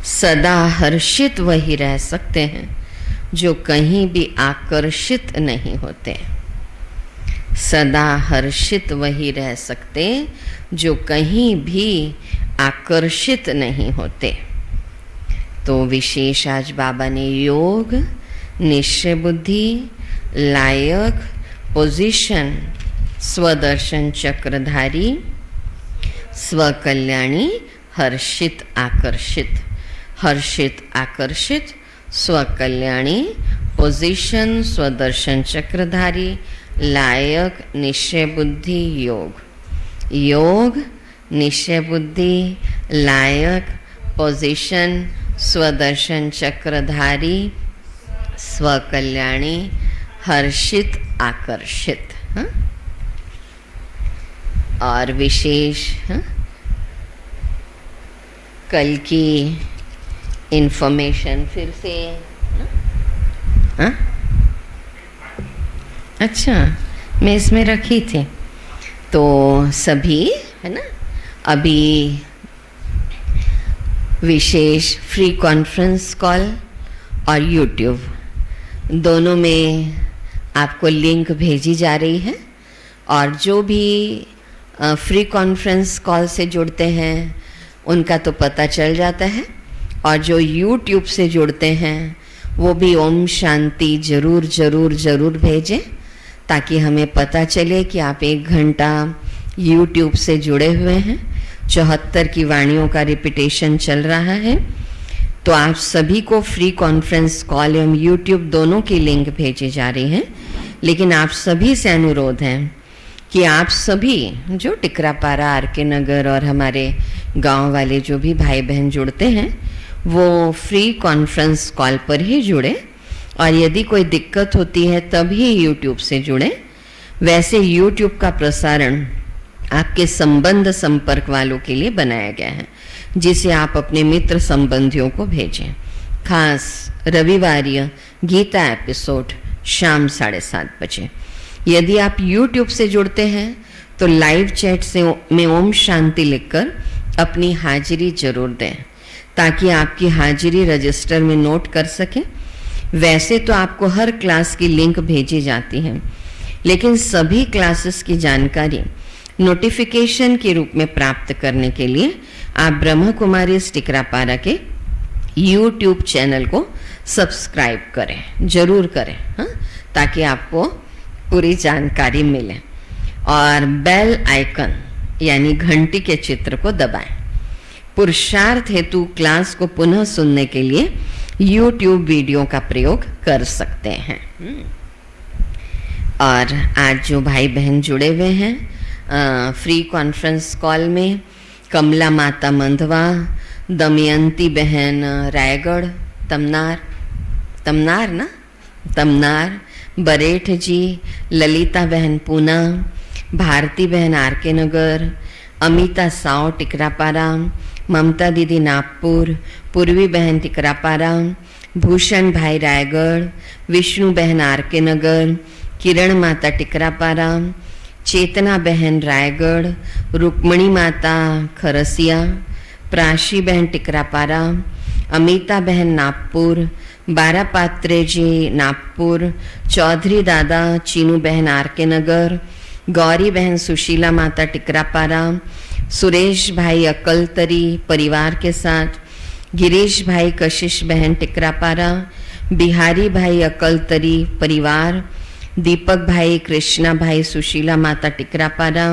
सदा हर्षित वही रह सकते हैं जो कहीं भी आकर्षित नहीं होते। सदा हर्षित वही रह सकते जो कहीं भी आकर्षित नहीं होते। तो विशेष आज बाबा ने योग, निश्चय बुद्धि, लायक, पोजीशन, स्वदर्शन चक्रधारी, स्वकल्याणी, हर्षित आकर्षित, हर्षित आकर्षित, स्वकल्याणी, पोजीशन, स्वदर्शन चक्रधारी, लायक, निश्चय बुद्धि, योग। योग, निश्चय बुद्धि, लायक, पोजीशन, स्वदर्शन चक्रधारी, स्वकल्याणी, हर्षित आकर्षित। हाँ? और विशेष कल की इंफॉर्मेशन फिर से, हाँ? अच्छा, मैं इसमें रखी थी तो सभी है ना। अभी विशेष फ्री कॉन्फ्रेंस कॉल और यूट्यूब दोनों में आपको लिंक भेजी जा रही है, और जो भी फ्री कॉन्फ्रेंस कॉल से जुड़ते हैं उनका तो पता चल जाता है, और जो यूट्यूब से जुड़ते हैं वो भी ओम शांति जरूर जरूर जरूर भेजें, ताकि हमें पता चले कि आप 1 घंटा यूट्यूब से जुड़े हुए हैं। 74 की वाणियों का रिपीटेशन चल रहा है, तो आप सभी को फ्री कॉन्फ्रेंस कॉल एवं यूट्यूब दोनों की लिंक भेजी जा रही है। लेकिन आप सभी से अनुरोध है कि आप सभी जो टिकरापारा, आर के नगर और हमारे गांव वाले जो भी भाई बहन जुड़ते हैं वो फ्री कॉन्फ्रेंस कॉल पर ही जुड़े, और यदि कोई दिक्कत होती है तभी यूट्यूब से जुड़े। वैसे यूट्यूब का प्रसारण आपके संबंध संपर्क वालों के लिए बनाया गया है, जिसे आप अपने मित्र संबंधियों को भेजें। खास रविवार गीता एपिसोड शाम 7:30 बजे। यदि आप यूट्यूब से जुड़ते हैं तो लाइव चैट से में ओम शांति लिखकर अपनी हाजिरी जरूर दें, ताकि आपकी हाजिरी रजिस्टर में नोट कर सकें। वैसे तो आपको हर क्लास की लिंक भेजी जाती है, लेकिन सभी क्लासेस की जानकारी नोटिफिकेशन के रूप में प्राप्त करने के लिए आप ब्रह्म कुमारी टिकरापारा के यूट्यूब चैनल को सब्सक्राइब करें, जरूर करें, हाँ? ताकि आपको पूरी जानकारी मिले। और बेल आइकन यानी घंटी के चित्र को दबाएं। पुरुषार्थ हेतु क्लास को पुनः सुनने के लिए यूट्यूब वीडियो का प्रयोग कर सकते हैं। और आज जो भाई बहन जुड़े हुए हैं फ्री कॉन्फ्रेंस कॉल में, कमला माता मंधवा, दमयंती बहन रायगढ़, तमनार, बरेठ जी, ललिता बहन पूना, भारती बहन आर के नगर, अमिता साव टिकरापारा, ममता दीदी नागपुर, पूर्वी बहन टिकरापारा, भूषण भाई रायगढ़, विष्णु बहन आर के नगर, किरण माता टिकरापारा, चेतना बहन रायगढ़, रुक्मणी माता खरसिया, प्राशी बहन टिकरापारा, अमिता बहन नागपुर, बारापात्रे जी नागपुर, चौधरी दादा चीनू बहन आर के नगर, गौरी बहन सुशीला माता टिकरापारा, सुरेश भाई अकलतरी परिवार के साथ, गिरीश भाई कशिश बहन टिकरापारा, बिहारी भाई अकलतरी परिवार, दीपक भाई कृष्णा भाई सुशीला माता टिकरापारा,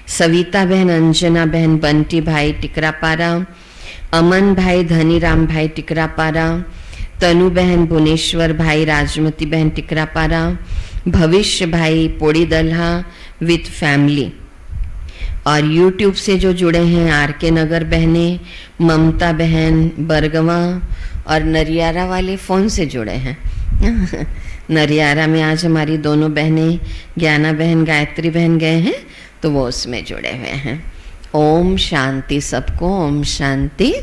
सविता बहन अंजना बहन बंटी भाई टिकरापारा, अमन भाई धनीराम भाई टिकरापारा, तनु बहन भुवनेश्वर भाई राजमती बहन टिकरापारा, भविष्य भाई पोड़ी दल्हा विथ फैमिली। और YouTube से जो जुड़े हैं आर के नगर बहनें, ममता बहन बरगवा और नरियारा वाले फ़ोन से जुड़े हैं। नरियारा में आज हमारी दोनों बहनें ज्ञाना बहन गायत्री बहन गए हैं तो वो उसमें जुड़े हुए हैं। ओम शांति सबको, ओम शांति।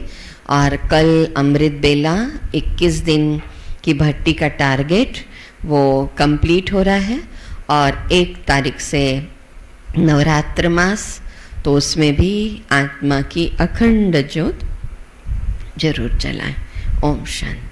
और कल अमृत बेला 21 दिन की भट्टी का टारगेट वो कंप्लीट हो रहा है और 1 तारीख से नवरात्र मास, तो उसमें भी आत्मा की अखंड ज्योत जरूर जलाएं। ओम शांति।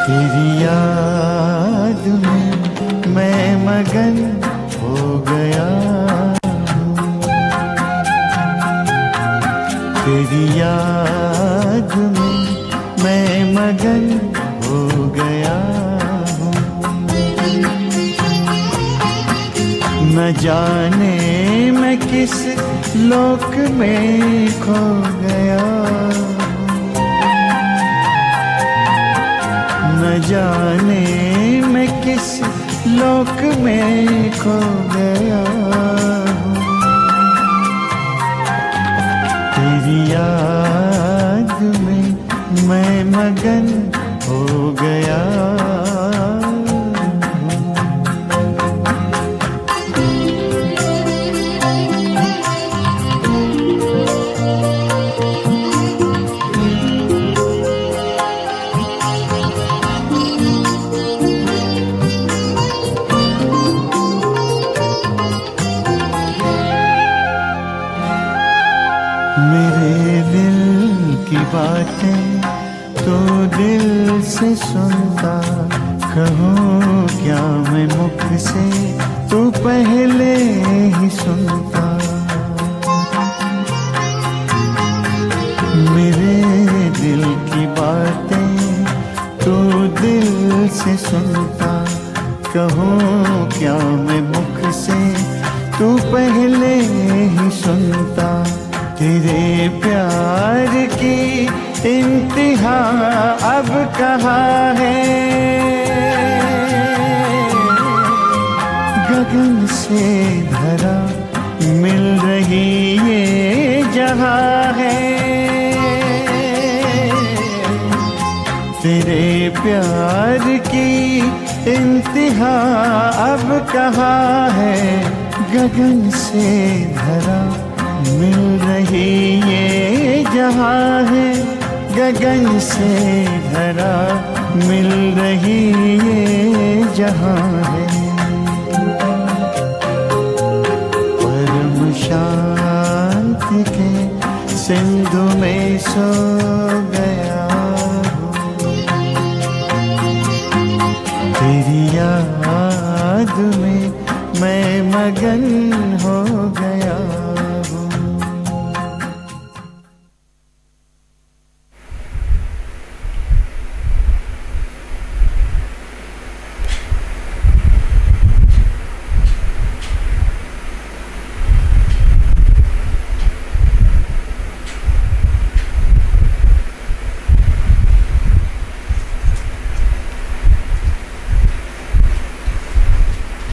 तेरी याद में मैं मगन हो गया हूँ, तेरी याद में मैं मगन हो गया हूँ। न जाने मैं किस लोक में खो गया, न जाने मैं किस लोक में खो गया हूँ। तेरी याद में मैं मगन हो गया बातें तो दिल से सुनता, कहूँ क्या मैं मुख से तो पहले ही सुनता। मेरे दिल की बातें तो दिल से सुनता, कहूँ क्या मैं मुख से तो पहले ही सुनता। तेरे प्यार की इंतहा अब कहाँ है, गगन से धरा मिल रही ये जहाँ है। तेरे प्यार की इंतहा अब कहाँ है, गगन से धरा मिल रही ये जहाँ है, गगन से धरा मिल रही ये जहाँ है। परम शांति के सिंधु में सो गया हूँ, तेरी याद में मैं मगन हो गया।